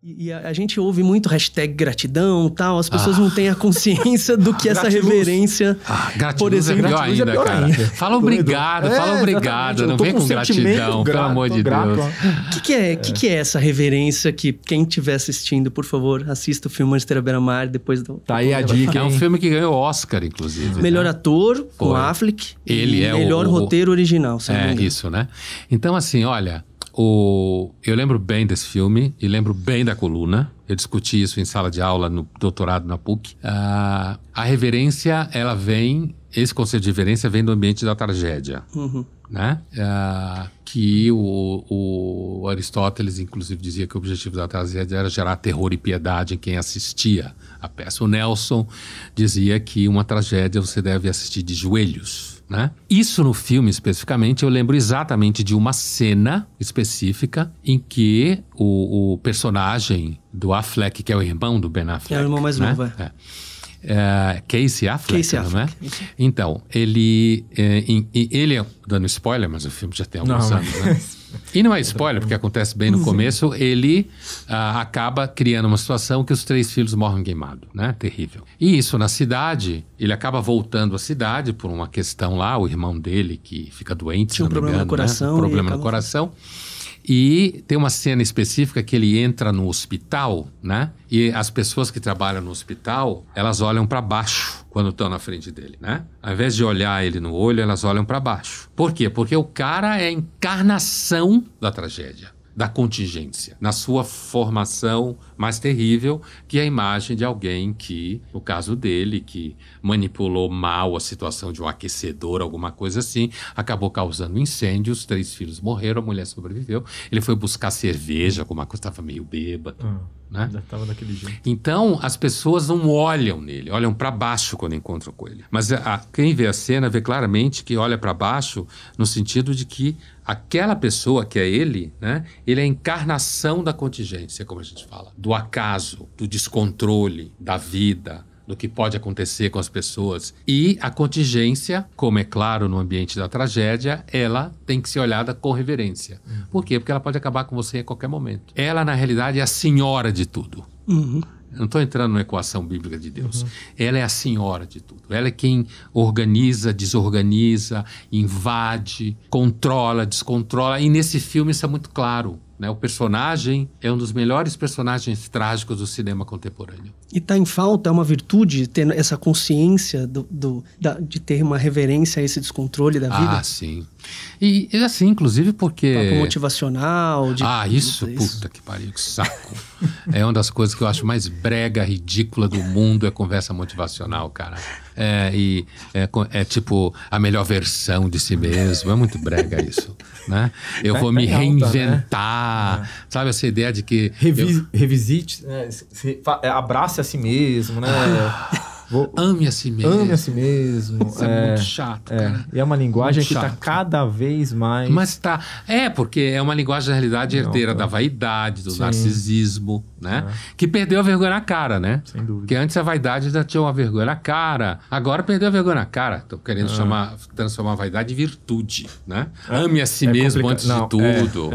E a gente ouve muito hashtag gratidão e tal, as pessoas não têm a consciência do que essa reverência... Por exemplo, é pior ainda, cara. Fala obrigado, não vem com gratidão, pelo amor de Deus. O que é essa reverência que quem estiver assistindo, por favor, assista o filme Manchester à Beira-Mar depois do... Tá aí a dica, É um filme que ganhou Oscar, inclusive. Melhor ator, com Affleck. Ele é melhor roteiro original, se não me engano. Isso, né? Então, assim, olha... Eu lembro bem desse filme e lembro bem da coluna. Eu discuti isso em sala de aula no doutorado na PUC. A reverência, ela vem... Esse conceito de reverência vem do ambiente da tragédia. Né? Que o Aristóteles, inclusive, dizia que o objetivo da tragédia era gerar terror e piedade em quem assistia a peça. O Nelson dizia que uma tragédia você deve assistir de joelhos. Né? Isso no filme especificamente, eu lembro exatamente de uma cena específica em que o personagem do Affleck, que é o irmão do Ben Affleck, é o irmão mais novo, Casey Affleck, não é? Então, ele dando spoiler, mas o filme já tem alguns anos, né? E não é spoiler, porque acontece bem no começo, ele acaba criando uma situação que os 3 filhos morrem queimados, né? Terrível. E isso na cidade, ele acaba voltando à cidade por uma questão lá, o irmão dele que fica doente, tinha um problema no coração. Né? Problema no coração. E tem uma cena específica que ele entra no hospital, né? E as pessoas que trabalham no hospital, elas olham para baixo quando estão na frente dele, né? Ao invés de olhar ele no olho, elas olham para baixo. Por quê? Porque o cara é a encarnação da tragédia, da contingência, na sua formação mais terrível, que é a imagem de alguém que, no caso dele, que manipulou mal a situação de um aquecedor, alguma coisa assim, acabou causando incêndio, os 3 filhos morreram, a mulher sobreviveu, ele foi buscar cerveja, alguma coisa, estava meio bêbado. Né? Já estava daquele jeito. Então, as pessoas não olham nele, olham para baixo quando encontram com ele. Mas quem vê a cena vê claramente que olha para baixo no sentido de que aquela pessoa que é ele, né? Ele é a encarnação da contingência, como a gente fala. Do acaso, do descontrole, da vida, do que pode acontecer com as pessoas. E a contingência, como é claro no ambiente da tragédia, ela tem que ser olhada com reverência. Por quê? Porque ela pode acabar com você a qualquer momento. Ela, na realidade, é a senhora de tudo. Eu não estou entrando na equação bíblica de Deus. Ela é a senhora de tudo. Ela é quem organiza, desorganiza, invade, controla, descontrola. E nesse filme isso é muito claro. Né? O personagem é um dos melhores personagens trágicos do cinema contemporâneo. E está em falta uma virtude, ter essa consciência de ter uma reverência a esse descontrole da vida? Ah, sim. E assim, inclusive porque... Papo motivacional. Puta que pariu, que saco. É uma das coisas que eu acho mais brega, ridícula do mundo, é conversa motivacional, cara. É tipo a melhor versão de si mesmo. É muito brega isso, né? Eu vou me reinventar, né? Sabe essa ideia de que... Revisite, né? Abrace a si mesmo, né? Ame a si mesmo. Ame a si mesmo. Isso é muito chato, cara. E é uma linguagem que está cada vez mais... Mas tá... porque é uma linguagem, na realidade, herdeira da vaidade, do narcisismo, né? Que perdeu a vergonha na cara, né? Sem dúvida. Porque antes a vaidade ainda tinha uma vergonha na cara. Agora perdeu a vergonha na cara. Estão querendo transformar a vaidade em virtude, né? Ame a si mesmo antes de tudo.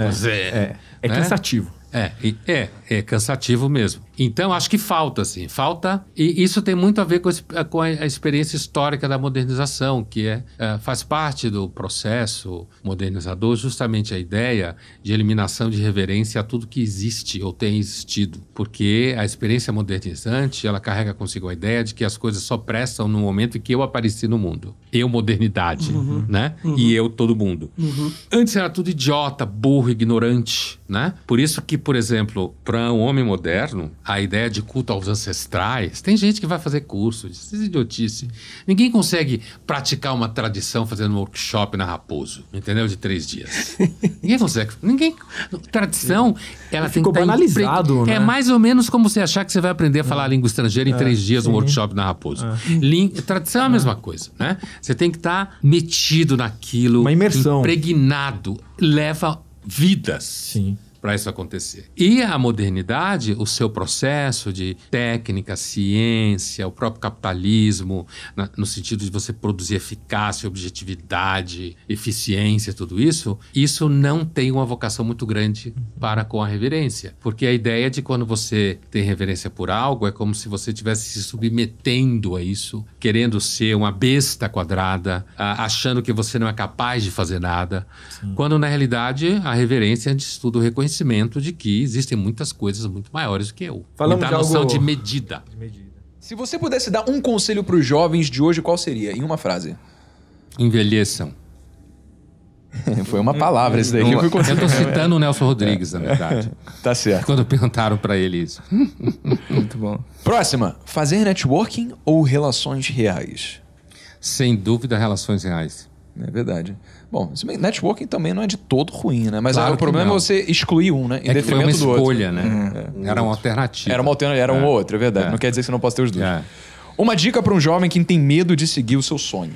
É cansativo. É cansativo mesmo. Então, acho que falta, assim. Falta... E isso tem muito a ver com a experiência histórica da modernização, que faz parte do processo modernizador, justamente a ideia de eliminação de reverência a tudo que existe ou tem existido. Porque a experiência modernizante, ela carrega consigo a ideia de que as coisas só prestam no momento em que eu apareci no mundo. Eu, modernidade, né? E eu, todo mundo. Antes era tudo idiota, burro, ignorante, né? Por isso que, por exemplo, para um homem moderno, a ideia de culto aos ancestrais... Tem gente que vai fazer curso, isso é idiotice. Ninguém consegue praticar uma tradição fazendo um workshop na Raposo, entendeu? De 3 dias. Ninguém consegue. Tradição, ela tem que estar... banalizado, né? É mais ou menos como você achar que você vai aprender a falar a língua estrangeira em 3 dias, um workshop na Raposo. Tradição é a mesma coisa, né? Você tem que estar metido naquilo. Uma imersão. Impregnado. Leva vidas. Sim. para isso acontecer. E a modernidade, o seu processo de técnica, ciência, o próprio capitalismo, no sentido de você produzir eficácia, objetividade, eficiência, tudo isso não tem uma vocação muito grande para com a reverência. Porque a ideia de quando você tem reverência por algo é como se você estivesse se submetendo a isso, querendo ser uma besta quadrada, achando que você não é capaz de fazer nada. Sim. Quando, na realidade, a reverência é, antes de tudo, o reconhecimento de que existem muitas coisas muito maiores do que eu. Falamos muita noção de medida. Se você pudesse dar um conselho para os jovens de hoje, qual seria? Em uma frase. Envelheçam. Foi uma palavra esse daí. Eu estou citando o Nelson Rodrigues, na verdade. Tá certo. Quando perguntaram para ele isso. Muito bom. Próxima. Fazer networking ou relações reais? Sem dúvida, relações reais. É verdade. Bom, networking também não é de todo ruim, né? Mas claro o problema é você excluir um, né? Em detrimento do outro. Foi uma escolha, né? Era uma alternativa. Era um outro, é verdade. Não quer dizer que você não possa ter os dois. Uma dica para um jovem que tem medo de seguir o seu sonho.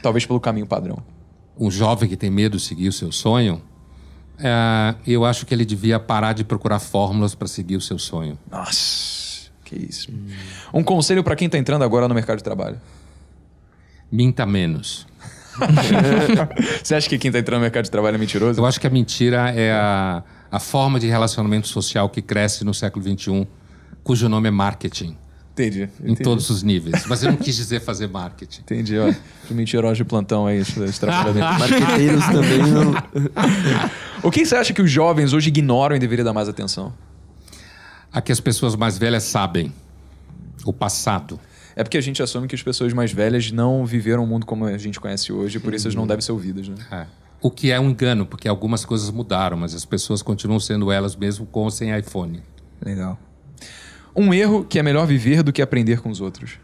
Talvez pelo caminho padrão. Um jovem que tem medo de seguir o seu sonho, eu acho que ele devia parar de procurar fórmulas para seguir o seu sonho. Nossa, que isso. Um conselho para quem está entrando agora no mercado de trabalho. Minta menos. Você acha que quem está entrando no mercado de trabalho é mentiroso? Eu acho que a mentira é a forma de relacionamento social que cresce no século XXI, cujo nome é marketing. Entendi. Em todos os níveis. Mas eu não quis dizer fazer marketing. Entendi, ó. De mentirosos de plantão aí, marqueteiros também não... O que você acha que os jovens hoje ignoram e deveriam dar mais atenção? A que as pessoas mais velhas sabem. O passado. É porque a gente assume que as pessoas mais velhas não viveram o mundo como a gente conhece hoje, por isso elas não devem ser ouvidas, né? O que é um engano, porque algumas coisas mudaram, mas as pessoas continuam sendo elas mesmo com ou sem iPhone. Legal. Um erro que é melhor viver do que aprender com os outros.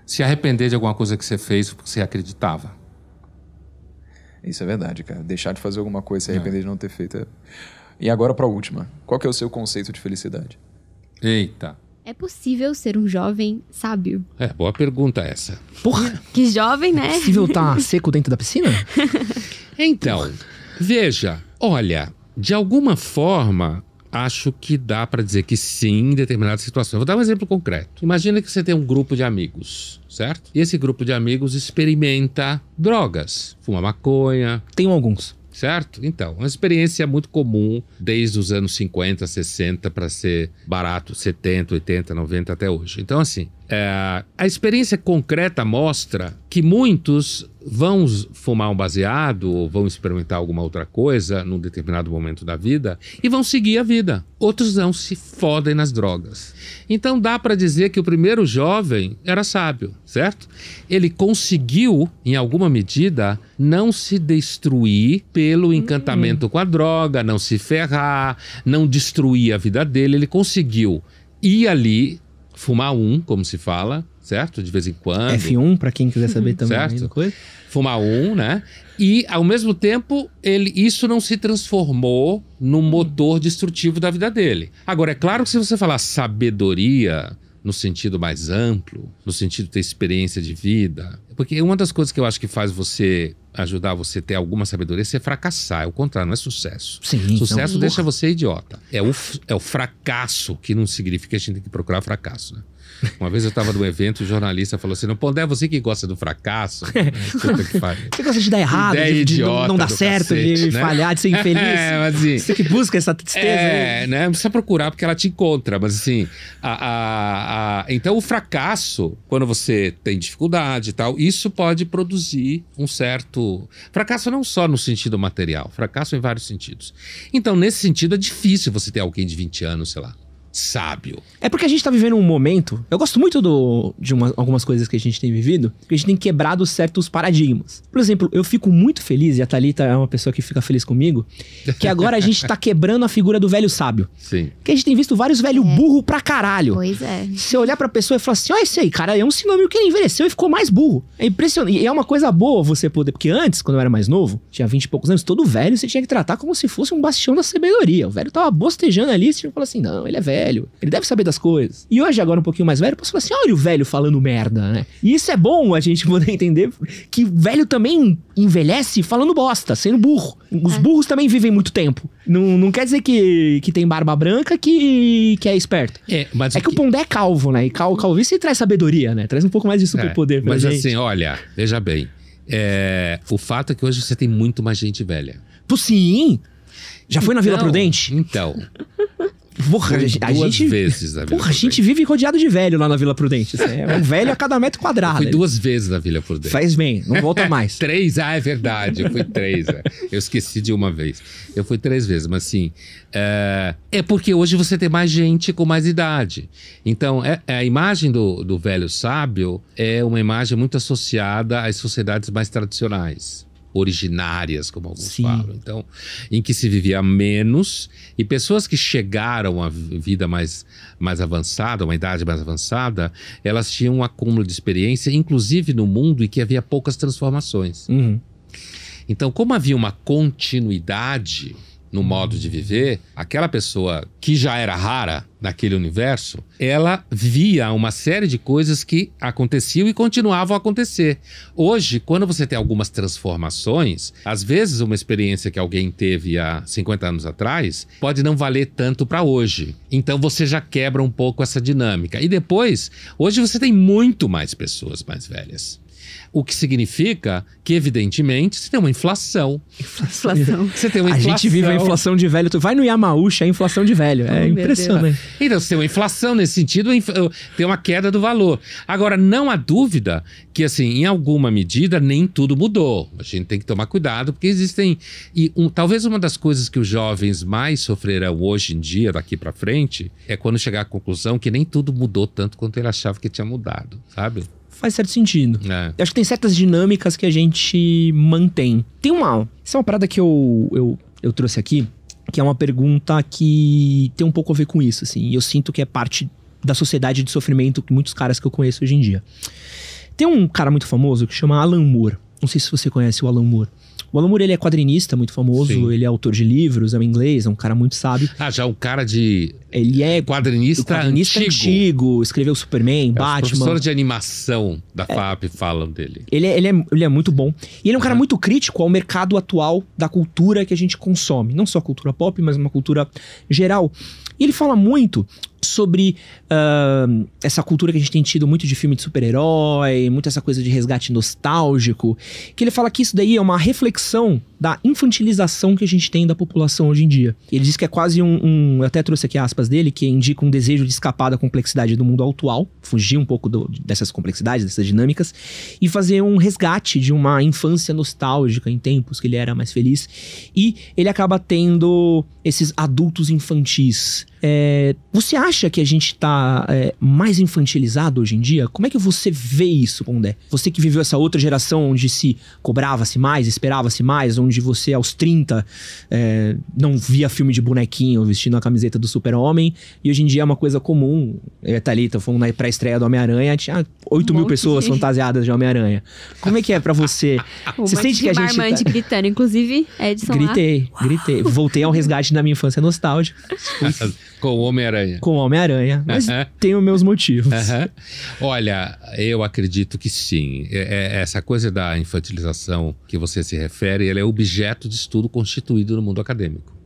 Se arrepender de alguma coisa que você fez porque você acreditava. Isso é verdade, cara. Deixar de fazer alguma coisa, se arrepender de não ter feito. E agora para a última. Qual que é o seu conceito de felicidade? Eita. É possível ser um jovem sábio? Boa pergunta essa. Porra! Que jovem, né? É possível estar seco dentro da piscina? Então, veja, olha, de alguma forma... Acho que dá para dizer que sim em determinadas situações. Vou dar um exemplo concreto. Imagina que você tem um grupo de amigos, certo? E esse grupo de amigos experimenta drogas. Fuma maconha. Tenho alguns. Certo? Então, uma experiência muito comum desde os anos 50, 60 para ser barato, 70, 80, 90 até hoje. Então, assim, a experiência concreta mostra que muitos vão fumar um baseado ou vão experimentar alguma outra coisa num determinado momento da vida e vão seguir a vida. Outros não, se fodem nas drogas. Então dá para dizer que o primeiro jovem era sábio, certo? Ele conseguiu, em alguma medida, não se destruir pelo encantamento com a droga, não se ferrar, não destruir a vida dele. Ele conseguiu ir ali, fumar como se fala, certo? De vez em quando. F1, para quem quiser saber também. Certo? Fumar né? E, ao mesmo tempo, isso não se transformou no motor destrutivo da vida dele. Agora, é claro que se você falar sabedoria no sentido mais amplo, no sentido de ter experiência de vida, porque uma das coisas que eu acho que faz ajudar você a ter alguma sabedoria é você fracassar. É o contrário, não é sucesso. Sim, sucesso então... deixa você idiota. É o fracasso que não significa que a gente tem que procurar fracasso, né? Uma vez eu estava num evento e o jornalista falou assim: não, Pondé, é você que gosta do fracasso. Você gosta de dar errado, de não dar certo, cacete, de falhar, de ser infeliz. Mas assim, você que busca essa tristeza. Né? Não precisa procurar porque ela te encontra. Mas assim, então o fracasso, quando você tem dificuldade e tal, isso pode produzir um certo... Fracasso não só no sentido material, fracasso em vários sentidos. Então, nesse sentido, é difícil você ter alguém de 20 anos, sei lá, sábio. É porque a gente tá vivendo um momento... Eu gosto muito de algumas coisas que a gente tem vivido, porque a gente tem quebrado certos paradigmas. Por exemplo, eu fico muito feliz, e a Thalita é uma pessoa que fica feliz comigo, que agora a gente tá quebrando a figura do velho sábio. Sim. Porque a gente tem visto vários velhos burro pra caralho. Pois é. Você olhar pra pessoa e falar assim, olha esse aí, cara, é um sinônimo que ele envelheceu e ficou mais burro. É impressionante. E é uma coisa boa você poder... Porque antes, quando eu era mais novo, tinha 20 e poucos anos, todo velho você tinha que tratar como se fosse um bastião da sabedoria. O velho tava bostejando ali, você tinha que falar assim, não, ele é velho. velho. Ele deve saber das coisas. E hoje, agora um pouquinho mais velho, eu posso falar assim, olha o velho falando merda, né? E isso é bom a gente poder entender que velho também envelhece falando bosta, sendo burro. Os burros também vivem muito tempo. Não quer dizer que tem barba branca que é esperto. Mas que o Pondé é calvo, né? E calvície traz sabedoria, né? Traz um pouco mais de superpoder pra mas gente. assim, olha, veja bem. O fato é que hoje você tem muito mais gente velha. Pô, sim! Já foi na Vila Prudente? Então. Porra, duas vezes na Vila Porra, a gente vive rodeado de velho lá na Vila Prudente. É um velho a cada metro quadrado. Fui 2 vezes na Vila Prudente. Faz bem, não volta mais. 3? É verdade, eu fui 3. Eu esqueci de uma vez. Eu fui 3 vezes, mas assim... É porque hoje você tem mais gente com mais idade. Então, a imagem do velho sábio é uma imagem muito associada às sociedades mais tradicionais. Originárias, como alguns falam. Então, em que se vivia menos e pessoas que chegaram à vida mais avançada, uma idade mais avançada, elas tinham um acúmulo de experiência, inclusive no mundo em que havia poucas transformações. Então, como havia uma continuidade no modo de viver, aquela pessoa que já era rara naquele universo, ela via uma série de coisas que aconteciam e continuavam a acontecer. Hoje, quando você tem algumas transformações, às vezes uma experiência que alguém teve há 50 anos atrás pode não valer tanto para hoje. Então você já quebra um pouco essa dinâmica. E depois, hoje você tem muito mais pessoas mais velhas. O que significa que, evidentemente, você tem uma inflação. Você tem uma inflação. A gente vive a inflação de velho. Tu vai no Yamauchi, é a inflação de velho. É impressionante. Então, você tem uma inflação nesse sentido, tem uma queda do valor. Agora, não há dúvida que, assim, em alguma medida, nem tudo mudou. A gente tem que tomar cuidado, porque existem... talvez uma das coisas que os jovens mais sofrerão hoje em dia, daqui para frente, é quando chegar à conclusão que nem tudo mudou tanto quanto ele achava que tinha mudado, sabe? Faz certo sentido. Eu acho que tem certas dinâmicas que a gente mantém. Essa é uma parada que eu trouxe aqui, que é uma pergunta que tem um pouco a ver com isso, assim. E eu sinto que é parte da sociedade de sofrimento que muitos caras que eu conheço hoje em dia. Tem um cara muito famoso que chama Alan Moore. Não sei se você conhece o Alan Moore. O Alan Moore, ele é quadrinista muito famoso, ele é autor de livros, é um inglês, é um cara muito sábio. Já um cara de... Ele é quadrinista antigo, escreveu Superman, Batman. Os professores de animação da FAP falam dele. Ele é muito bom. E ele é um cara muito crítico ao mercado atual da cultura que a gente consome. Não só a cultura pop, mas uma cultura geral. E ele fala muito sobre essa cultura que a gente tem tido muito de filme de super-herói, muito essa coisa de resgate nostálgico, que ele fala que isso daí é uma reflexão da infantilização que a gente tem da população hoje em dia. Ele diz que é quase eu até trouxe aqui aspas dele, que indica um desejo de escapar da complexidade do mundo atual, fugir um pouco dessas complexidades, dessas dinâmicas, e fazer um resgate de uma infância nostálgica em tempos que ele era mais feliz. E ele acaba tendo esses adultos infantis. Você acha que a gente tá mais infantilizado hoje em dia? Como é que você vê isso, Pondé? Você que viveu essa outra geração onde se cobrava-se mais, esperava-se mais, onde você aos 30 não via filme de bonequinho vestindo a camiseta do Super-Homem, e hoje em dia é uma coisa comum. Eu e a Thalita fomos na pré-estreia do Homem-Aranha, tinha 8 mil pessoas fantasiadas de Homem-Aranha. Como é que é pra você? Você sente que a gente Marmante gritando, inclusive, Edson Gritei. Voltei ao resgate da minha infância nostálgica. Com o Homem-Aranha. Com o Homem-Aranha, mas tenho meus motivos. Olha, eu acredito que sim. Essa coisa da infantilização que você se refere, ela é objeto de estudo constituído no mundo acadêmico.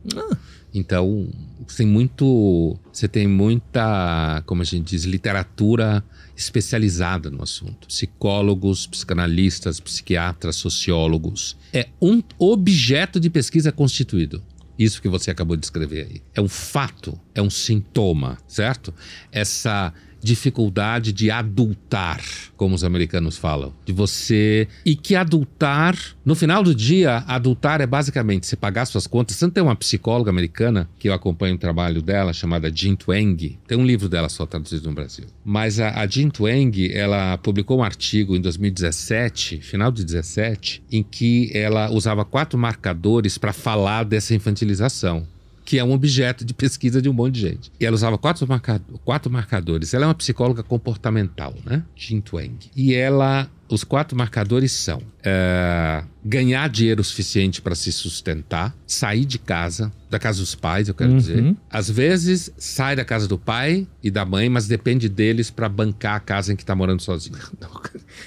Então, você tem muita, como a gente diz, literatura especializada no assunto. Psicólogos, psicanalistas, psiquiatras, sociólogos. É um objeto de pesquisa constituído. Isso que você acabou de descrever aí. É um fato, é um sintoma, certo? Essa dificuldade de adultar, como os americanos falam. De você... E que adultar... No final do dia, adultar é basicamente você pagar suas contas. Você não tem uma psicóloga americana, que eu acompanho o trabalho dela, chamada Jean Twenge. Tem um livro dela só traduzido no Brasil. Mas a Jean Twenge, ela publicou um artigo em 2017, final de 2017, em que ela usava 4 marcadores para falar dessa infantilização. que é um objeto de pesquisa de um monte de gente. E ela usava 4 marcadores. Ela é uma psicóloga comportamental, né? Jean Twenge. E os 4 marcadores são ganhar dinheiro suficiente para se sustentar, sair de casa, da casa dos pais, eu quero dizer. Às vezes, sai da casa do pai e da mãe, mas depende deles para bancar a casa em que está morando sozinho.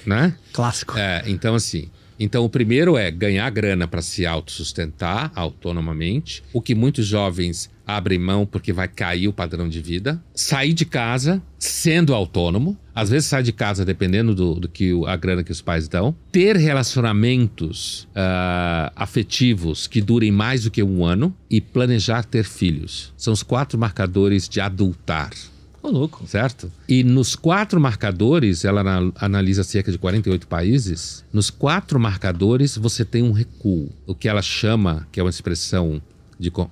Né? Clássico. Então, assim... Então, o primeiro é ganhar grana para se autossustentar autonomamente, o que muitos jovens abrem mão porque vai cair o padrão de vida. Sair de casa sendo autônomo, às vezes sai de casa dependendo do que a grana que os pais dão. Ter relacionamentos afetivos que durem mais do que 1 ano e planejar ter filhos. São os 4 marcadores de adultar. Ô, louco. Certo? E nos 4 marcadores, ela analisa cerca de 48 países, nos 4 marcadores você tem um recuo. O que ela chama, que é uma expressão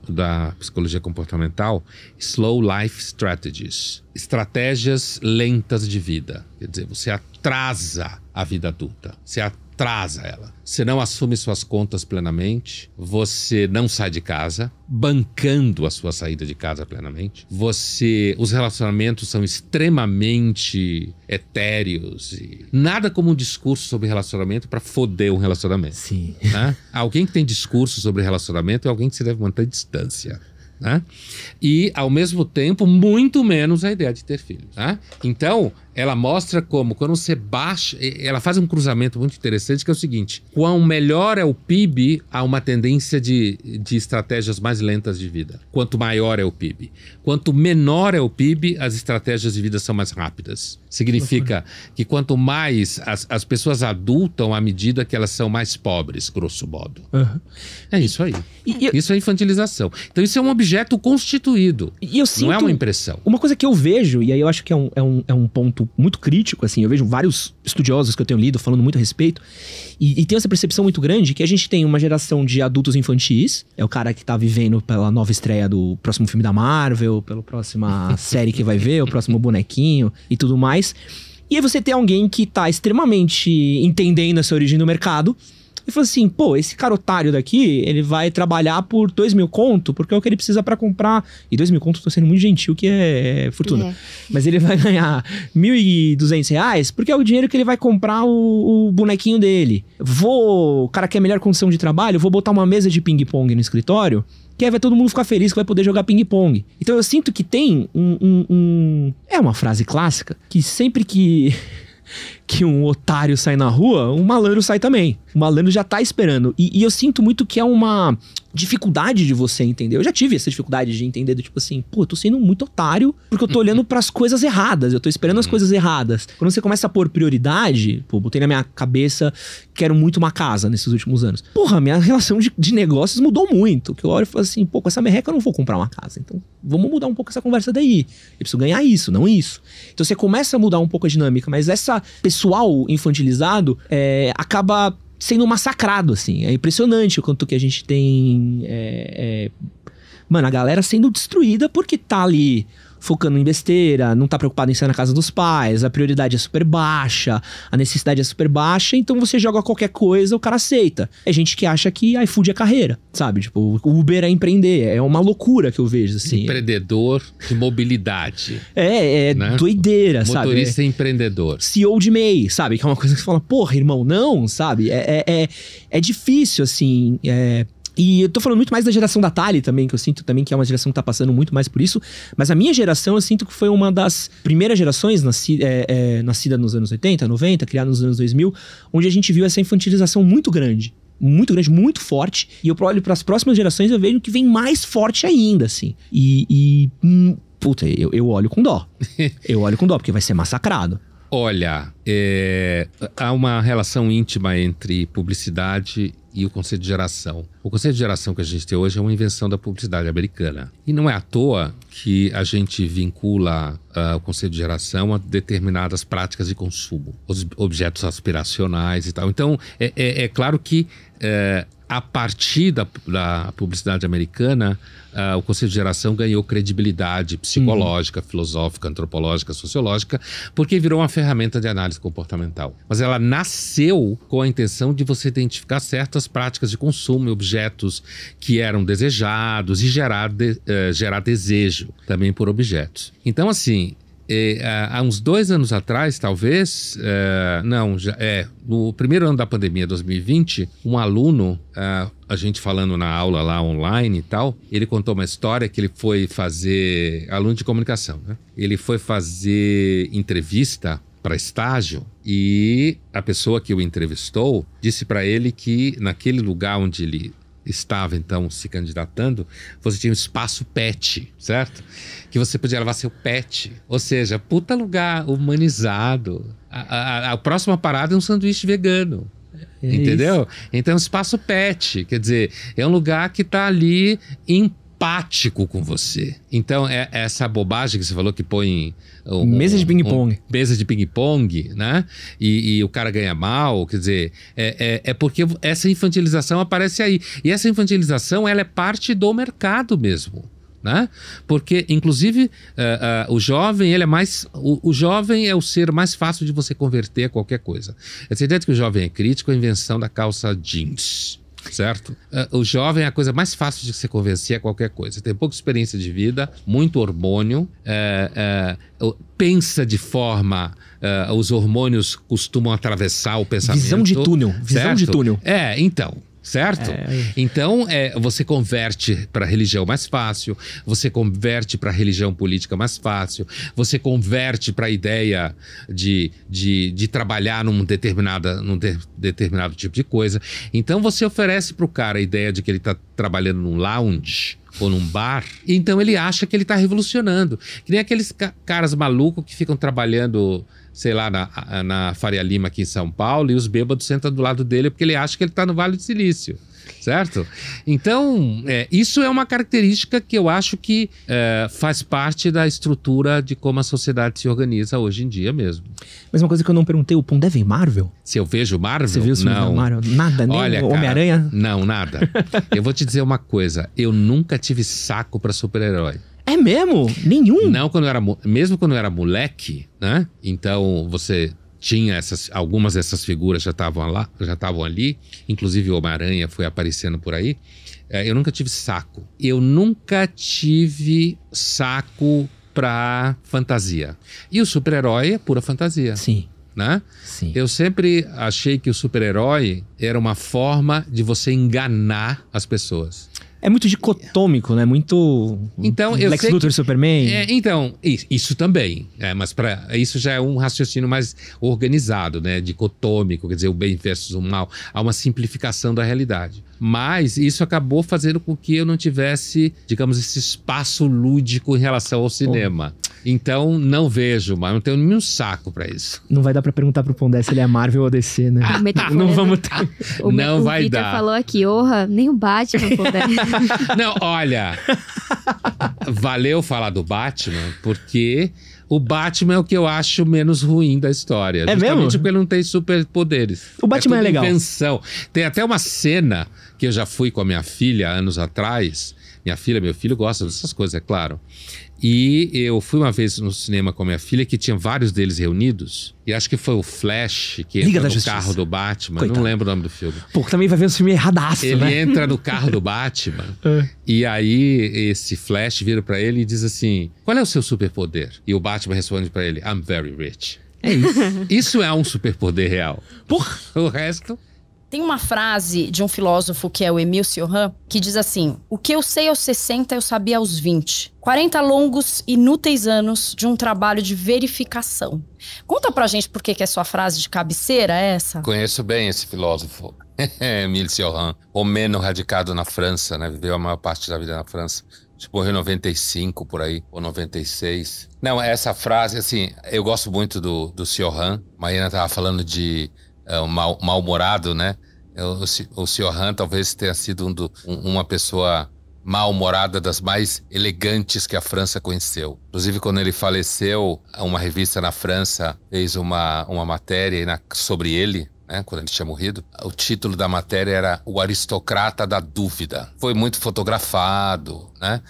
da psicologia comportamental, slow life strategies. Estratégias lentas de vida. Quer dizer, você atrasa a vida adulta. Você atrasa ela. Você não assume suas contas plenamente. Você não sai de casa, bancando a sua saída de casa plenamente. Os relacionamentos são extremamente etéreos. E nada como um discurso sobre relacionamento para foder um relacionamento. Sim. Né? Alguém que tem discurso sobre relacionamento é alguém que você deve manter distância. Né? E, ao mesmo tempo, muito menos a ideia de ter filhos. Né? Então, ela mostra como, quando você baixa... Ela faz um cruzamento muito interessante, que é o seguinte: quanto melhor é o PIB, há uma tendência de estratégias mais lentas de vida. Quanto maior é o PIB. Quanto menor é o PIB, as estratégias de vida são mais rápidas. Significa que quanto mais as pessoas adultam à medida que elas são mais pobres, grosso modo. É isso aí. Isso é infantilização. Então, isso é um objeto constituído. E eu sinto, não é uma impressão. Uma coisa que eu vejo, e aí eu acho que é um ponto muito crítico, assim, eu vejo vários estudiosos que eu tenho lido falando muito a respeito, e tem essa percepção muito grande que a gente tem uma geração de adultos infantis, é o cara que tá vivendo pela nova estreia do próximo filme da Marvel, pela próxima série que vai ver, o próximo bonequinho e tudo mais. E aí você tem alguém que tá extremamente entendendo essa origem do mercado, e falou assim, pô, esse cara otário daqui, ele vai trabalhar por 2.000 conto, porque é o que ele precisa pra comprar. E 2.000 conto, tô sendo muito gentil, que é fortuna. Mas ele vai ganhar R$1.200, porque é o dinheiro que ele vai comprar o bonequinho dele. O cara quer melhor condição de trabalho, vou botar uma mesa de ping-pong no escritório, que aí vai todo mundo ficar feliz que vai poder jogar ping-pong. Então eu sinto que tem É uma frase clássica, que sempre que um otário sai na rua, um malandro sai também. O malandro já tá esperando. E eu sinto muito que é uma dificuldade de você entender. Eu já tive essa dificuldade de entender do tipo assim, pô, eu tô sendo muito otário porque eu tô olhando pras coisas erradas. Eu tô esperando as coisas erradas. Quando você começa a pôr prioridade, pô, botei na minha cabeça, quero muito uma casa nesses últimos anos. Porra, minha relação de negócios mudou muito. Que eu olho e falo assim, pô, com essa merreca eu não vou comprar uma casa. Então, vamos mudar um pouco essa conversa daí. Eu preciso ganhar isso, não isso. Então você começa a mudar um pouco a dinâmica, mas essa pessoal infantilizado acaba sendo massacrado, assim. É impressionante o quanto que a gente tem... Mano, a galera sendo destruída porque tá ali focando em besteira, não tá preocupado em sair na casa dos pais, a prioridade é super baixa, a necessidade é super baixa, então você joga qualquer coisa, o cara aceita. É gente que acha que iFood é carreira, sabe? Tipo, o Uber é empreender, é uma loucura que eu vejo, assim. Empreendedor de mobilidade. Né? Doideira, sabe? Motorista empreendedor. CEO de MEI, sabe? Que é uma coisa que você fala, porra, irmão, não, sabe? É difícil, assim, E eu tô falando muito mais da geração da Thali também, que eu sinto também que é uma geração que tá passando muito mais por isso. Mas a minha geração, eu sinto que foi uma das primeiras gerações nascida nos anos 80, 90, criada nos anos 2000, onde a gente viu essa infantilização muito grande, muito forte. E eu olho pras próximas gerações, eu vejo que vem mais forte ainda, assim. Puta, eu olho com dó. Eu olho com dó, porque vai ser massacrado. Olha, há uma relação íntima entre publicidade e o conceito de geração. O conceito de geração que a gente tem hoje é uma invenção da publicidade americana. E não é à toa que a gente vincula o conceito de geração a determinadas práticas de consumo, os objetos aspiracionais e tal. Então, é claro que a partir da publicidade americana, o conceito de geração ganhou credibilidade psicológica, filosófica, antropológica, sociológica, porque virou uma ferramenta de análise comportamental. Mas ela nasceu com a intenção de você identificar certas práticas de consumo e objetos que eram desejados e gerar desejo também por objetos. Então, assim, há uns 2 anos atrás, talvez, no primeiro ano da pandemia, 2020, um aluno, a gente falando na aula lá online e tal, ele contou uma história que ele foi fazer, aluno de comunicação, né? Ele foi fazer entrevista para estágio e a pessoa que o entrevistou disse para ele que naquele lugar onde ele estava então se candidatando, você tinha um espaço pet, certo? Que você podia levar seu pet, ou seja, puta lugar humanizado. A próxima parada é um sanduíche vegano. Entendeu? Então, espaço pet, quer dizer, é um lugar que está ali empático com você. Então, essa bobagem que você falou que põe... mesa de ping-pong. Mesa de ping-pong, né? E o cara ganha mal, quer dizer, é porque essa infantilização aparece aí. E essa infantilização, ela é parte do mercado mesmo. Né? Porque, inclusive, o jovem, ele é mais... O jovem é o ser mais fácil de você converter a qualquer coisa. Essa ideia de que o jovem é crítico é a invenção da calça jeans, certo? O jovem é a coisa mais fácil de você convencer a qualquer coisa. Tem pouca experiência de vida, muito hormônio, pensa de forma... os hormônios costumam atravessar o pensamento. Visão de túnel. Visão de túnel. Então... Certo? Então, você converte para a religião mais fácil, você converte para a religião política mais fácil, você converte para a ideia de trabalhar num determinado tipo de coisa. Então, você oferece para o cara a ideia de que ele está trabalhando num lounge ou num bar, então ele acha que ele está revolucionando. Que nem aqueles caras malucos que ficam trabalhando... sei lá, na Faria Lima aqui em São Paulo, e os bêbados sentam do lado dele porque ele acha que ele está no Vale do Silício, certo? Então, isso é uma característica que eu acho que faz parte da estrutura de como a sociedade se organiza hoje em dia mesmo. Mas uma coisa que eu não perguntei, o Pondé vem Marvel? Se eu vejo Marvel? Você viu o filme da Marvel? Nada, nem Olha, Homem-Aranha? Não, nada. Eu vou te dizer uma coisa, eu nunca tive saco para super-herói. É mesmo? Nenhum? Não, mesmo quando eu era moleque, né? Então você tinha algumas dessas figuras já estavam ali, inclusive o Homem-Aranha foi aparecendo por aí. Eu nunca tive saco. Eu nunca tive saco pra fantasia. E o super-herói é pura fantasia. Sim. Né? Sim. Eu sempre achei que o super-herói era uma forma de você enganar as pessoas. É muito dicotômico, né? Muito então, Lex Luthor, Superman. Então, isso também. Mas isso já é um raciocínio mais organizado, né? Dicotômico, quer dizer, o bem versus o mal. Há uma simplificação da realidade. Mas isso acabou fazendo com que eu não tivesse, digamos, esse espaço lúdico em relação ao cinema. Então, não vejo, mas não tenho nenhum saco pra isso. Não vai dar pra perguntar pro Pondé se ele é Marvel ou DC, né? Não vamos ter. Não vai Victor dar. falou aqui, nem o Batman, Pondé. Não, olha, valeu falar do Batman, porque o Batman é o que eu acho menos ruim da história. É justamente mesmo? porque ele não tem superpoderes. O Batman é legal. Invenção. Tem até uma cena que eu já fui com a minha filha anos atrás. Minha filha, meu filho gostam dessas coisas, é claro. E eu fui uma vez no cinema com a minha filha, que tinha vários deles reunidos. E acho que foi o Flash, que entra no carro do Batman. Coitado. Não lembro o nome do filme. Pô, também vai ver um filme erradaço, Ele né? entra no carro do Batman. E aí esse Flash vira pra ele e diz assim: qual é o seu superpoder? E o Batman responde pra ele: I'm very rich. É isso. Isso é um superpoder real. Porra! O resto... Tem uma frase de um filósofo que é o Émile Cioran, que diz assim: o que eu sei aos 60 eu sabia aos 20. 40 longos, inúteis anos de um trabalho de verificação. Conta pra gente por que é sua frase de cabeceira essa? Conheço bem esse filósofo. Émile Cioran, romeno radicado na França, né? Viveu a maior parte da vida na França. Morreu em 95, por aí, ou 96. Não, essa frase, assim, eu gosto muito do Cioran. Mariana tava falando de... mal-humorado, né? O Cioran talvez tenha sido uma pessoa mal-humorada das mais elegantes que a França conheceu. Inclusive, quando ele faleceu, uma revista na França fez uma matéria sobre ele, né, quando ele tinha morrido, o título da matéria era O Aristocrata da Dúvida. Foi muito fotografado, né?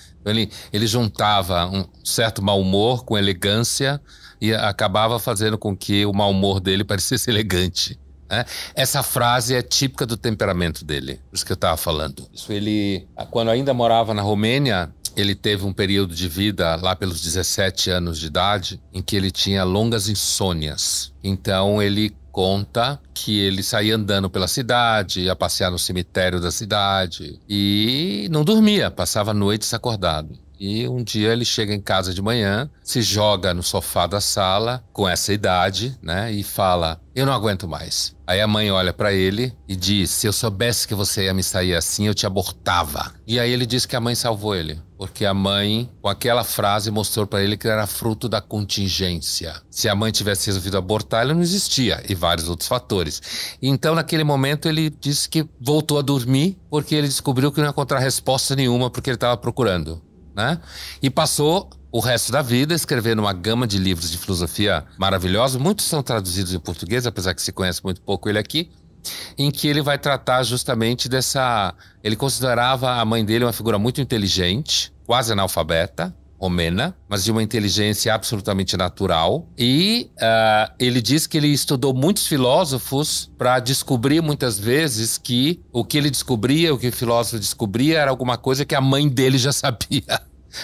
Ele juntava um certo mau humor com elegância e acabava fazendo com que o mau humor dele parecesse elegante, né? Essa frase é típica do temperamento dele, por isso que eu estava falando. Isso ele, quando ainda morava na Romênia, ele teve um período de vida lá pelos 17 anos de idade em que ele tinha longas insônias. Então ele conta que ele saía andando pela cidade, ia passear no cemitério da cidade e não dormia, passava noites acordado. E um dia ele chega em casa de manhã, se joga no sofá da sala, com essa idade, né? E fala, eu não aguento mais. Aí a mãe olha pra ele e diz, se eu soubesse que você ia me sair assim, eu te abortava. E aí ele diz que a mãe salvou ele. Porque a mãe, com aquela frase, mostrou pra ele que era fruto da contingência. Se a mãe tivesse resolvido abortar, ele não existia. E vários outros fatores. Então, naquele momento, ele disse que voltou a dormir, porque ele descobriu que não ia encontrar resposta nenhuma porque ele estava procurando, né? E passou o resto da vida escrevendo uma gama de livros de filosofia maravilhosos. Muitos são traduzidos em português, apesar que se conhece muito pouco ele aqui, em que ele vai tratar justamente dessa... Ele considerava a mãe dele uma figura muito inteligente, quase analfabeta, romena, mas de uma inteligência absolutamente natural. E ele diz que ele estudou muitos filósofos para descobrir muitas vezes que o que ele descobria, o que o filósofo descobria era alguma coisa que a mãe dele já sabia,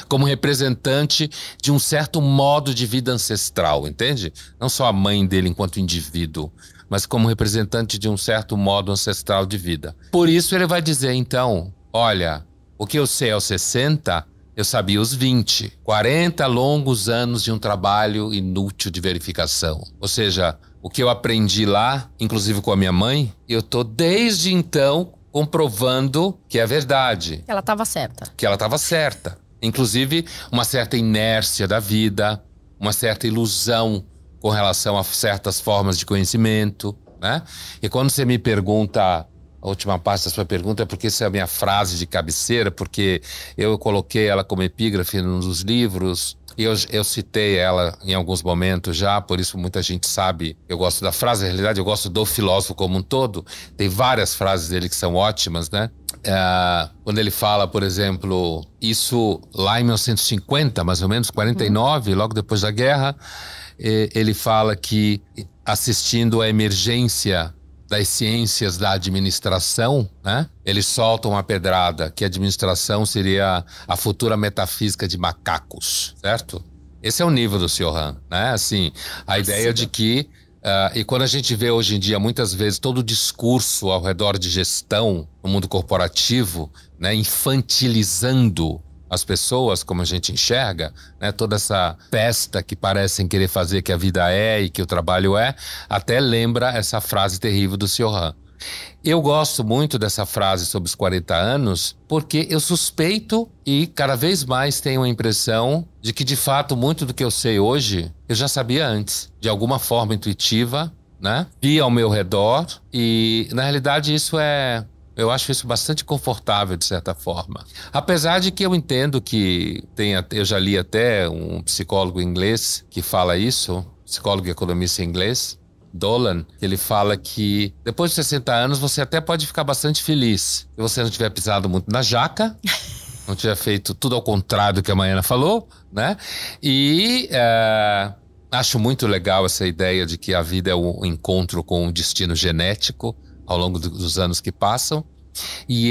como representante de um certo modo de vida ancestral, entende? Não só a mãe dele enquanto indivíduo, mas como representante de um certo modo ancestral de vida. Por isso ele vai dizer, então, olha, o que eu sei aos 60, eu sabia aos 20. 40 longos anos de um trabalho inútil de verificação. Ou seja, o que eu aprendi lá, inclusive com a minha mãe, eu tô desde então comprovando que é verdade. Ela estava certa. Que ela estava certa. Inclusive, uma certa inércia da vida, uma certa ilusão com relação a certas formas de conhecimento, né? E quando você me pergunta, a última parte da sua pergunta é porque essa é a minha frase de cabeceira, porque eu coloquei ela como epígrafe nos livros, e eu citei ela em alguns momentos já, por isso muita gente sabe. Eu gosto da frase, na realidade eu gosto do filósofo como um todo. Tem várias frases dele que são ótimas, né? Quando ele fala, por exemplo, isso lá em 1950, mais ou menos, 49, logo depois da guerra, ele fala que assistindo à emergência das ciências da administração, né? Eles soltam uma pedrada, que a administração seria a futura metafísica de macacos, certo? Esse é o nível do Sr. Han, né? Assim, a ideia de que... e quando a gente vê hoje em dia, muitas vezes, todo o discurso ao redor de gestão no mundo corporativo, né? Infantilizando as pessoas, como a gente enxerga, né? Toda essa festa que parecem querer fazer que a vida é e que o trabalho é, até lembra essa frase terrível do Sr. Han. Eu gosto muito dessa frase sobre os 40 anos porque eu suspeito e cada vez mais tenho a impressão de que, de fato, muito do que eu sei hoje, eu já sabia antes, de alguma forma intuitiva, né? Vi ao meu redor e, na realidade, eu acho isso bastante confortável, de certa forma. Apesar de que eu entendo que eu já li até um psicólogo inglês que fala isso, psicólogo e economista inglês, Dolan, ele fala que depois de 60 anos você até pode ficar bastante feliz se você não tiver pisado muito na jaca, não tiver feito tudo ao contrário do que a Maiana falou, né? E acho muito legal essa ideia de que a vida é um encontro com um destino genético ao longo dos anos que passam. E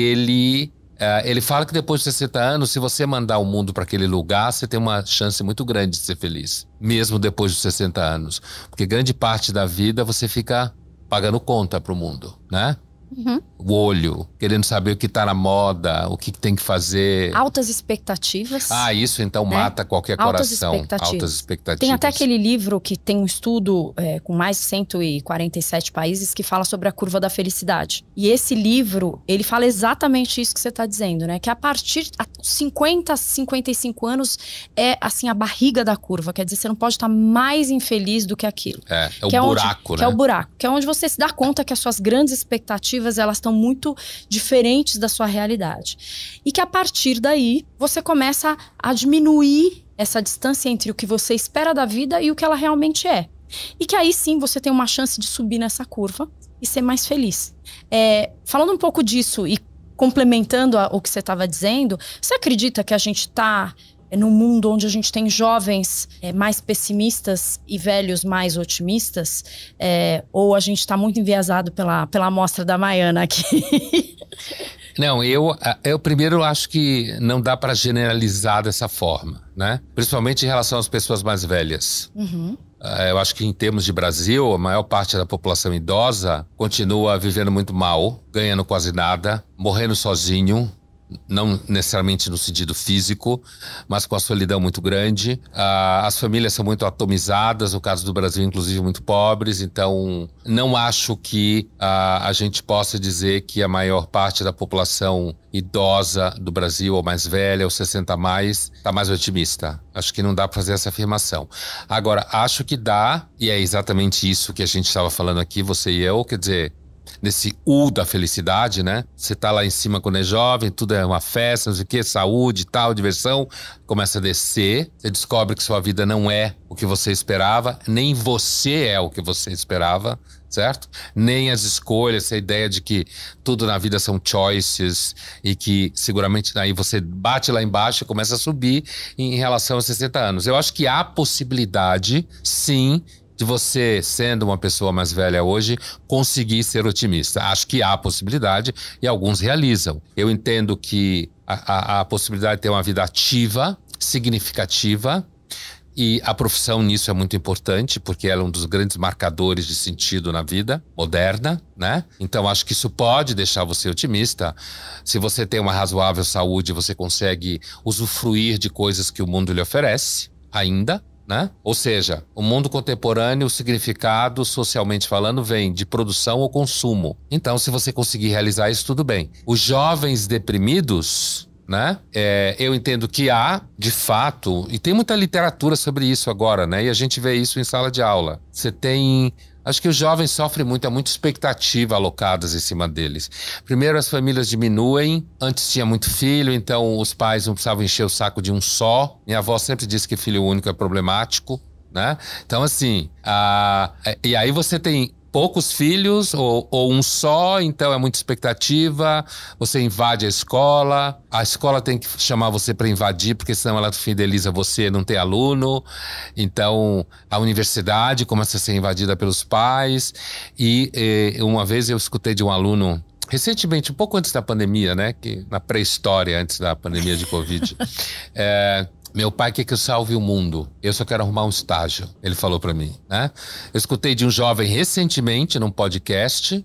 ele fala que depois de 60 anos, se você mandar o mundo para aquele lugar, você tem uma chance muito grande de ser feliz, mesmo depois dos 60 anos. Porque grande parte da vida você fica pagando conta pro mundo, né? Uhum. O olho, querendo saber o que tá na moda, o que tem que fazer. Altas expectativas. Isso então, né? Mata qualquer coração. Altas expectativas. Tem até aquele livro que tem um estudo com mais de 147 países que fala sobre a curva da felicidade. E esse livro, ele fala exatamente isso que você tá dizendo, né? Que a partir de 50, 55 anos é assim a barriga da curva. Quer dizer, você não pode estar mais infeliz do que aquilo. É o buraco, né? Que é o buraco. Que é onde você se dá conta que as suas grandes expectativas elas estão muito diferentes da sua realidade. E que a partir daí, você começa a diminuir essa distância entre o que você espera da vida e o que ela realmente é. E que aí sim você tem uma chance de subir nessa curva e ser mais feliz. Falando um pouco disso e complementando o que você estava dizendo, você acredita que a gente está num mundo onde a gente tem jovens mais pessimistas e velhos mais otimistas? Ou a gente está muito enviesado pela amostra da Maiana aqui? Não, eu primeiro acho que não dá para generalizar dessa forma, né? Principalmente em relação às pessoas mais velhas. Uhum. Eu acho que em termos de Brasil, a maior parte da população idosa continua vivendo muito mal, ganhando quase nada, morrendo sozinho, não necessariamente no sentido físico, mas com a solidão muito grande. As famílias são muito atomizadas, no caso do Brasil, inclusive, muito pobres. Então, não acho que a gente possa dizer que a maior parte da população idosa do Brasil, ou mais velha, ou 60 a mais, está mais otimista. Acho que não dá para fazer essa afirmação. Agora, acho que dá, e é exatamente isso que a gente estava falando aqui, você e eu, quer dizer, nesse da felicidade, né? Você tá lá em cima quando é jovem, tudo é uma festa, não sei o quê, saúde, tal, diversão. Começa a descer, você descobre que sua vida não é o que você esperava, nem você é o que você esperava, certo? Nem as escolhas, essa ideia de que tudo na vida são choices e que seguramente aí você bate lá embaixo e começa a subir em relação aos 60 anos. Eu acho que há possibilidade, sim, de você, sendo uma pessoa mais velha hoje, conseguir ser otimista. Acho que há possibilidade e alguns realizam. Eu entendo que a possibilidade de ter uma vida ativa, significativa, e a profissão nisso é muito importante, porque ela é um dos grandes marcadores de sentido na vida moderna, né? Então acho que isso pode deixar você otimista. Se você tem uma razoável saúde, você consegue usufruir de coisas que o mundo lhe oferece ainda, né? Ou seja, o mundo contemporâneo, o significado, socialmente falando, vem de produção ou consumo. Então, se você conseguir realizar isso, tudo bem. Os jovens deprimidos, né? Eu entendo que há, de fato, e tem muita literatura sobre isso agora, né? E a gente vê isso em sala de aula. Você tem... Acho que os jovens sofrem muito, há muita expectativa alocadas em cima deles. Primeiro, as famílias diminuem. Antes tinha muito filho, então os pais não precisavam encher o saco de um só. Minha avó sempre disse que filho único é problemático, né? Então, assim, e aí você tem poucos filhos ou um só, então é muita expectativa, você invade a escola tem que chamar você para invadir, porque senão ela fideliza você, não tem aluno. Então a universidade começa a ser invadida pelos pais. E uma vez eu escutei de um aluno, recentemente, um pouco antes da pandemia, né, que na pré-história, antes da pandemia de Covid, meu pai quer que eu salve o mundo. Eu só quero arrumar um estágio. Ele falou pra mim, né? Eu escutei de um jovem recentemente num podcast,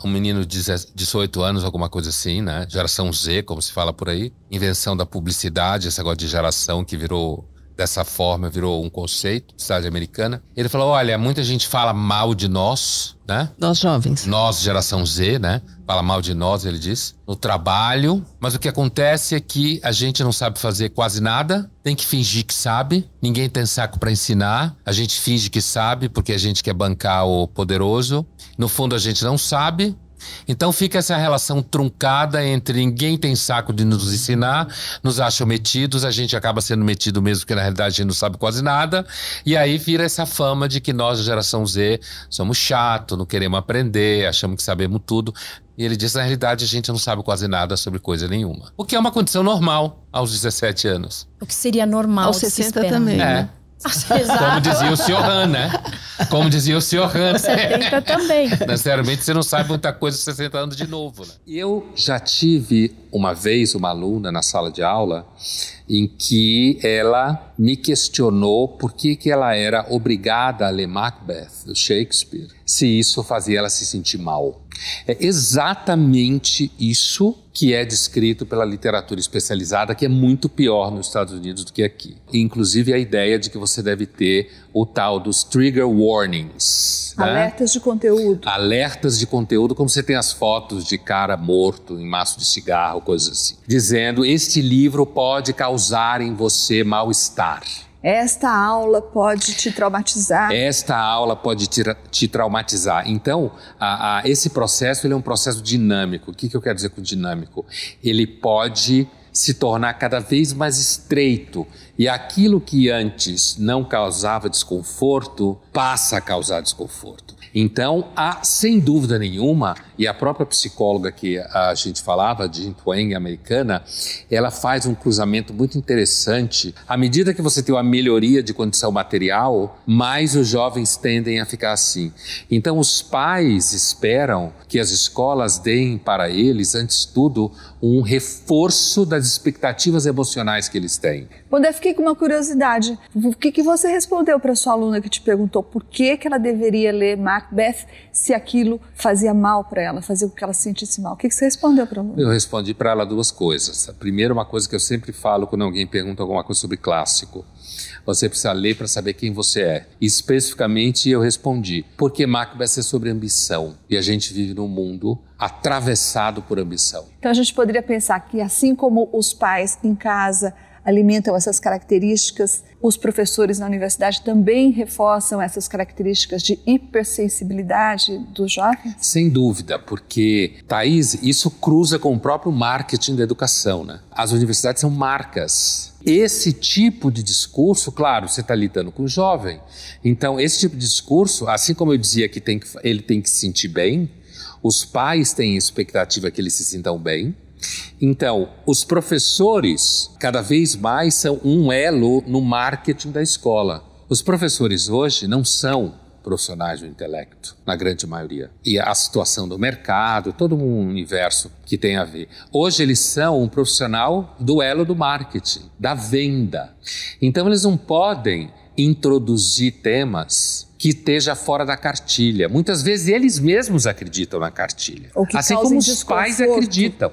um menino de 18 anos, alguma coisa assim, né? Geração Z, como se fala por aí. Invenção da publicidade, esse negócio de geração que virou dessa forma, virou um conceito, cidade americana. Ele falou, olha, muita gente fala mal de nós, né? Nós jovens. Nós, geração Z, né? Fala mal de nós, ele diz, no trabalho. Mas o que acontece é que a gente não sabe fazer quase nada, tem que fingir que sabe, ninguém tem saco para ensinar, a gente finge que sabe porque a gente quer bancar o poderoso. No fundo, a gente não sabe. Então fica essa relação truncada entre ninguém tem saco de nos ensinar, nos acham metidos, a gente acaba sendo metido mesmo, porque na realidade a gente não sabe quase nada, e aí vira essa fama de que nós, a geração Z, somos chatos, não queremos aprender, achamos que sabemos tudo. E ele diz, na realidade, a gente não sabe quase nada sobre coisa nenhuma. O que é uma condição normal aos 17 anos. O que seria normal aos 60 também, né? Como dizia o Sr. Han, né? Como dizia o Sr. Han. 70 também. Necessariamente você não sabe muita coisa aos 60 anos de novo, né? Eu já tive uma vez uma aluna na sala de aula em que ela me questionou por que ela era obrigada a ler Macbeth, do Shakespeare, se isso fazia ela se sentir mal. É exatamente isso que é descrito pela literatura especializada, que é muito pior nos Estados Unidos do que aqui. Inclusive a ideia de que você deve ter o tal dos trigger warnings. Alertas, né? De conteúdo. Alertas de conteúdo, como você tem as fotos de cara morto em maço de cigarro, coisas assim. Dizendo, este livro pode causar em você mal-estar. Esta aula pode te traumatizar. Esta aula pode te traumatizar. Então, esse processo ele é um processo dinâmico. O que eu quero dizer com dinâmico? Ele pode se tornar cada vez mais estreito. E aquilo que antes não causava desconforto, passa a causar desconforto. Então, há, sem dúvida nenhuma, e a própria psicóloga que a gente falava, Jean Twenge, americana, ela faz um cruzamento muito interessante. À medida que você tem uma melhoria de condição material, mais os jovens tendem a ficar assim. Então, os pais esperam que as escolas deem para eles, antes de tudo, um reforço das expectativas emocionais que eles têm. Pondé, fiquei com uma curiosidade. O que você respondeu para sua aluna que te perguntou por que ela deveria ler Macbeth se aquilo fazia mal para ela, fazia com que ela se sentisse mal? O que você respondeu para a aluna? Eu respondi para ela duas coisas. A primeira, uma coisa que eu sempre falo quando alguém pergunta alguma coisa sobre clássico. Você precisa ler para saber quem você é. E, especificamente, eu respondi, porque Macbeth é sobre ambição. E a gente vive num mundo atravessado por ambição. Então a gente poderia pensar que, assim como os pais em casa alimentam essas características, os professores na universidade também reforçam essas características de hipersensibilidade dos jovens? Sem dúvida, porque, Thaís, isso cruza com o próprio marketing da educação, né? As universidades são marcas. Esse tipo de discurso, claro, você está lidando com o jovem. Então, esse tipo de discurso, assim como eu dizia que ele tem que se sentir bem, os pais têm expectativa que eles se sintam bem. Então, os professores, cada vez mais, são um elo no marketing da escola. Os professores hoje não são profissionais do intelecto, na grande maioria. E a situação do mercado, todo um universo que tem a ver. Hoje eles são um profissional do elo do marketing, da venda. Então, eles não podem introduzir temas que esteja fora da cartilha. Muitas vezes eles mesmos acreditam na cartilha. Assim como os pais acreditam.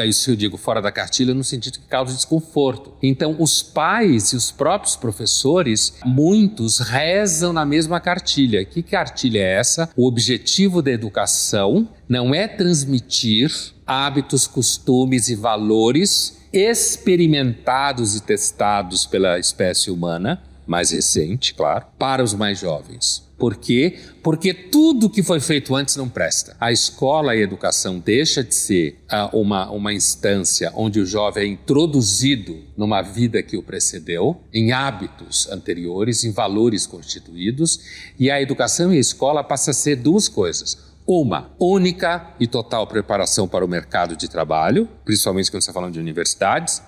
Isso eu digo fora da cartilha no sentido que causa desconforto. Então os pais e os próprios professores, muitos rezam na mesma cartilha. Que cartilha é essa? O objetivo da educação não é transmitir hábitos, costumes e valores experimentados e testados pela espécie humana, mais recente, claro, para os mais jovens. Por quê? Porque tudo que foi feito antes não presta. A escola e a educação deixa de ser uma instância onde o jovem é introduzido numa vida que o precedeu, em hábitos anteriores, em valores constituídos, e a educação e a escola passam a ser duas coisas. Uma, única e total preparação para o mercado de trabalho, principalmente quando você está falando de universidades.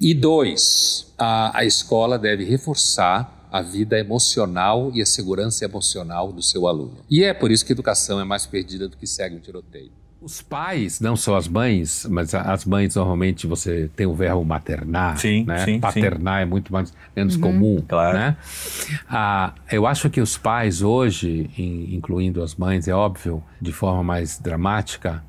E dois, a escola deve reforçar a vida emocional e a segurança emocional do seu aluno. E é por isso que a educação é mais perdida do que segue um tiroteio. Os pais, não só as mães, mas as mães normalmente você tem o verbo maternar, sim, né? Sim, paternar sim. É muito menos comum, claro. Né? Eu acho que os pais hoje, incluindo as mães, é óbvio, de forma mais dramática,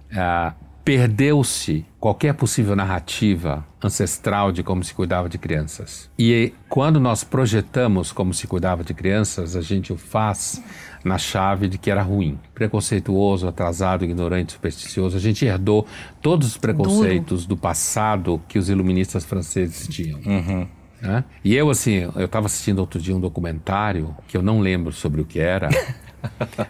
perdeu-se qualquer possível narrativa ancestral de como se cuidava de crianças. E quando nós projetamos como se cuidava de crianças, a gente o faz na chave de que era ruim, preconceituoso, atrasado, ignorante, supersticioso. A gente herdou todos os preconceitos do passado que os iluministas franceses tinham. Uhum. Né? E eu estava assistindo outro dia um documentário que eu não lembro sobre o que era,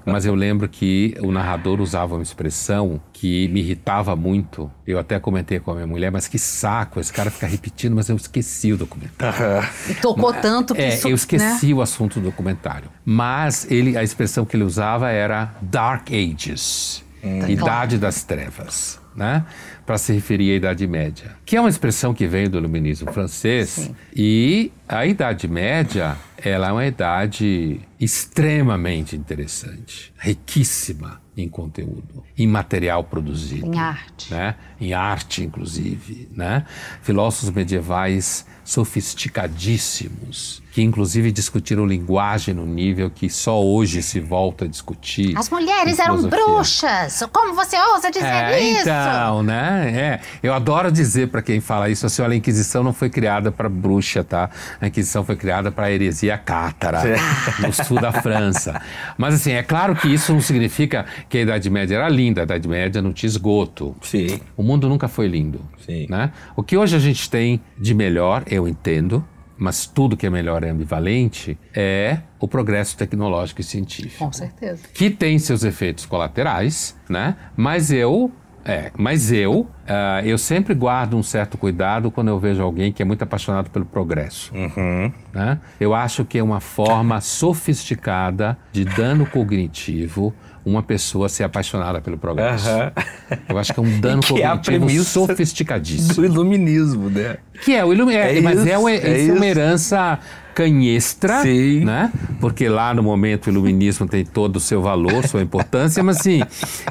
mas eu lembro que o narrador usava uma expressão que me irritava muito. Eu até comentei com a minha mulher, mas que saco, esse cara fica repetindo, mas eu esqueci o documentário. E tocou tanto que eu esqueci o assunto do documentário. Mas a expressão que ele usava era Dark Ages, Idade das Trevas, né? Para se referir à Idade Média, que é uma expressão que vem do iluminismo francês. Sim. E a Idade Média, ela é uma idade extremamente interessante, riquíssima em conteúdo, em material produzido. Em arte. Né? Em arte, inclusive. Né? Filósofos medievais sofisticadíssimos, que inclusive discutiram linguagem no nível que só hoje se volta a discutir. As mulheres eram bruxas! Como você ousa dizer isso? Então, né? Eu adoro dizer para quem fala isso, assim, olha, a Inquisição não foi criada para bruxa, tá? A Inquisição foi criada para a heresia cátara, no sul da França. Mas assim, é claro que isso não significa que a Idade Média era linda, a Idade Média não tinha esgoto. Sim. O mundo nunca foi lindo. Sim. Né? O que hoje a gente tem de melhor, eu entendo, mas tudo que é melhor é ambivalente, é o progresso tecnológico e científico. Com certeza. Que tem seus efeitos colaterais, né? Mas eu Mas eu sempre guardo um certo cuidado quando eu vejo alguém que é muito apaixonado pelo progresso. Né? Eu acho que é uma forma sofisticada de dano cognitivo uma pessoa ser apaixonada pelo progresso. Eu acho que é um dano cognitivo sofisticadíssimo. Do iluminismo, né? Que é o iluminismo, mas é uma herança canhestra, né? Porque lá no momento o iluminismo tem todo o seu valor, sua importância, mas assim,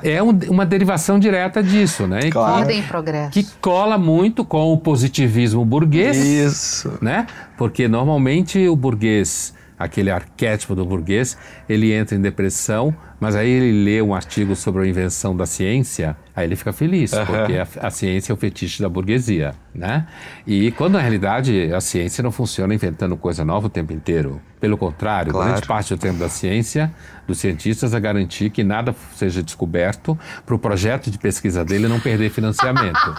é uma derivação direta disso, né? Ordem e progresso. Que cola muito com o positivismo burguês. Isso. Né? Porque normalmente o burguês, aquele arquétipo do burguês, ele entra em depressão, mas aí ele lê um artigo sobre a invenção da ciência, aí ele fica feliz, porque a ciência é o fetiche da burguesia, né? E quando na realidade a ciência não funciona inventando coisa nova o tempo inteiro. Pelo contrário, grande parte do tempo da ciência, dos cientistas, é garantir que nada seja descoberto para o projeto de pesquisa dele não perder financiamento.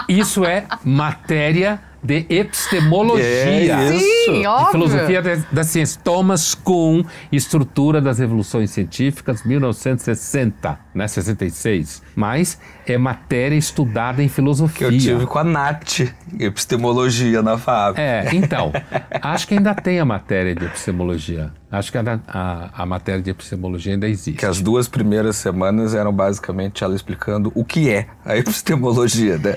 Isso é matéria de epistemologia. Sim, óbvio. De filosofia da ciência. Thomas Kuhn, Estrutura das Revoluções Científicas, 1960, né? 66. Mas é matéria estudada em filosofia. Que eu tive com a Nath, epistemologia na FAP. Então, acho que ainda tem a matéria de epistemologia. Acho que a matéria de epistemologia ainda existe. Que as 2 primeiras semanas eram basicamente ela explicando o que é a epistemologia, né?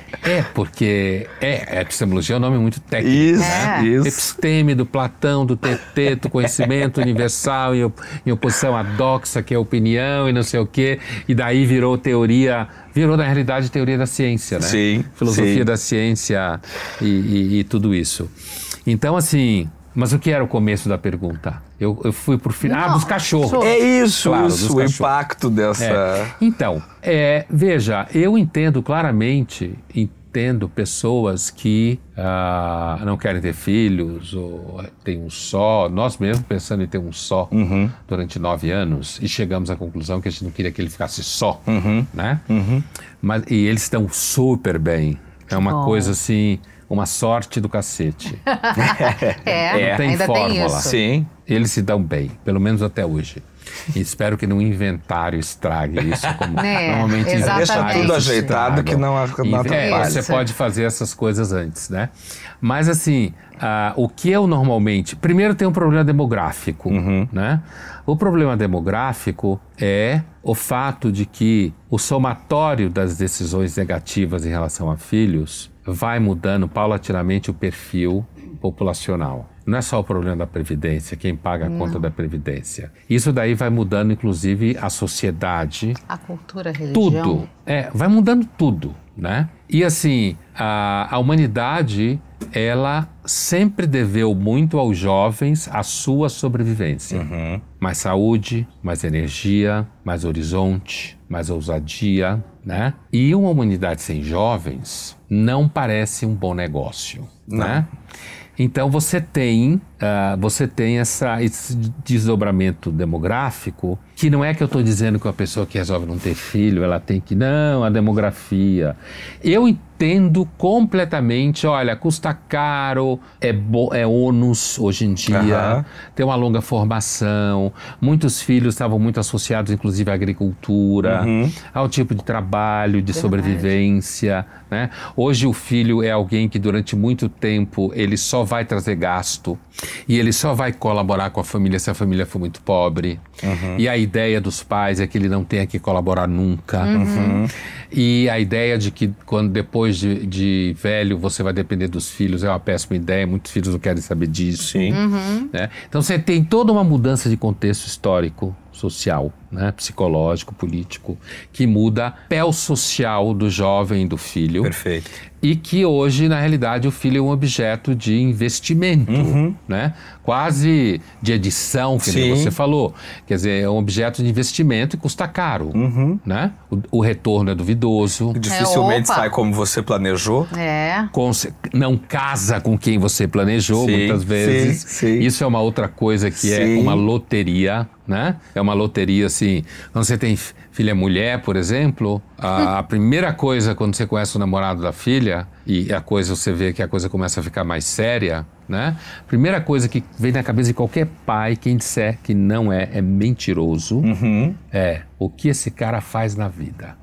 Porque a epistemologia é um nome muito técnico, né? Isso. Episteme do Platão, do Teteto, conhecimento universal em oposição à doxa, que é opinião e não sei o quê. E daí virou teoria, na realidade teoria da ciência, né? Sim. Filosofia da ciência e tudo isso. Então, assim... Mas o que era o começo da pergunta? Eu fui pro final. Dos cachorros. É isso, claro, o impacto dessa... Então, veja, eu entendo claramente, pessoas que não querem ter filhos, ou têm um só, nós mesmos pensando em ter um só durante 9 anos, e chegamos à conclusão que a gente não queria que ele ficasse só, né? E eles estão super bem. É uma coisa assim... Uma sorte do cacete. Não tem ainda fórmula. Tem isso. Sim. Eles se dão bem, pelo menos até hoje. E espero que no inventário estrague isso, como normalmente deixa tudo ajeitado que não atrapalha. Você pode fazer essas coisas antes, né? Mas assim, o que eu normalmente... Primeiro tem um problema demográfico, né? O problema demográfico é o fato de que o somatório das decisões negativas em relação a filhos vai mudando paulatinamente o perfil populacional. Não é só o problema da Previdência, quem paga a conta da Previdência. Isso daí vai mudando, inclusive, a sociedade. A cultura, a religião. Tudo. Vai mudando tudo, né? E assim, a humanidade, ela sempre deveu muito aos jovens a sua sobrevivência. Mais saúde, mais energia, mais horizonte, mais ousadia, né? E uma humanidade sem jovens não parece um bom negócio, né? Então você tem esse desdobramento demográfico, que não é que eu estou dizendo que uma pessoa que resolve não ter filho, ela tem que... Não, a demografia. Eu entendo completamente, olha, custa caro, é ônus hoje em dia, tem uma longa formação, muitos filhos estavam muito associados, inclusive, à agricultura, ao tipo de trabalho, de sobrevivência, né? Hoje o filho é alguém que durante muito tempo ele só vai trazer gasto e ele só vai colaborar com a família se a família for muito pobre. E a ideia dos pais é que ele não tenha que colaborar nunca. E a ideia de que quando depois de velho você vai depender dos filhos é uma péssima ideia, muitos filhos não querem saber disso. Né? Então você tem toda uma mudança de contexto histórico, social, né? Psicológico, político, que muda o papel social do jovem e do filho. Perfeito. E que hoje, na realidade, o filho é um objeto de investimento, né? Quase de edição, que nem você falou. Quer dizer, é um objeto de investimento e custa caro, né? O retorno é duvidoso. Dificilmente sai como você planejou. Não casa com quem você planejou, muitas vezes. Isso é uma outra coisa que é uma loteria, né? É uma loteria, assim, quando você tem filha mulher, por exemplo, a primeira coisa quando você conhece o namorado da filha, e você vê que a coisa começa a ficar mais séria, né? Primeira coisa que vem na cabeça de qualquer pai, quem disser que não é mentiroso, é o que esse cara faz na vida.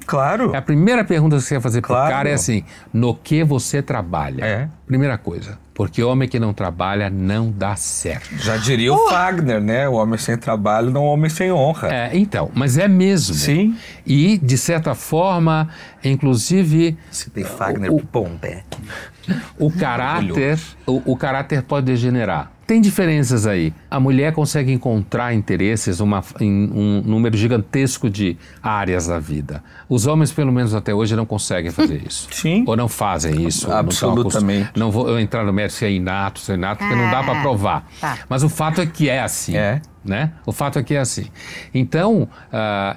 Claro. A primeira pergunta que você quer fazer pro Claro. cara é assim, no que você trabalha? Primeira coisa. Porque homem que não trabalha não dá certo. Já diria o Fagner, né? O homem sem trabalho não é um homem sem honra. Então, mas é mesmo. Sim. E, de certa forma, inclusive... Citei Fagner Pombeck. O caráter pode degenerar. Tem diferenças aí. A mulher consegue encontrar interesses em um número gigantesco de áreas da vida. Os homens, pelo menos até hoje, não conseguem fazer isso. Sim. Ou não fazem isso. Absolutamente. Não vou entrar no mérito se é inato, porque não dá para provar. Tá. Mas o fato é que é assim. Né? O fato é que é assim. Então,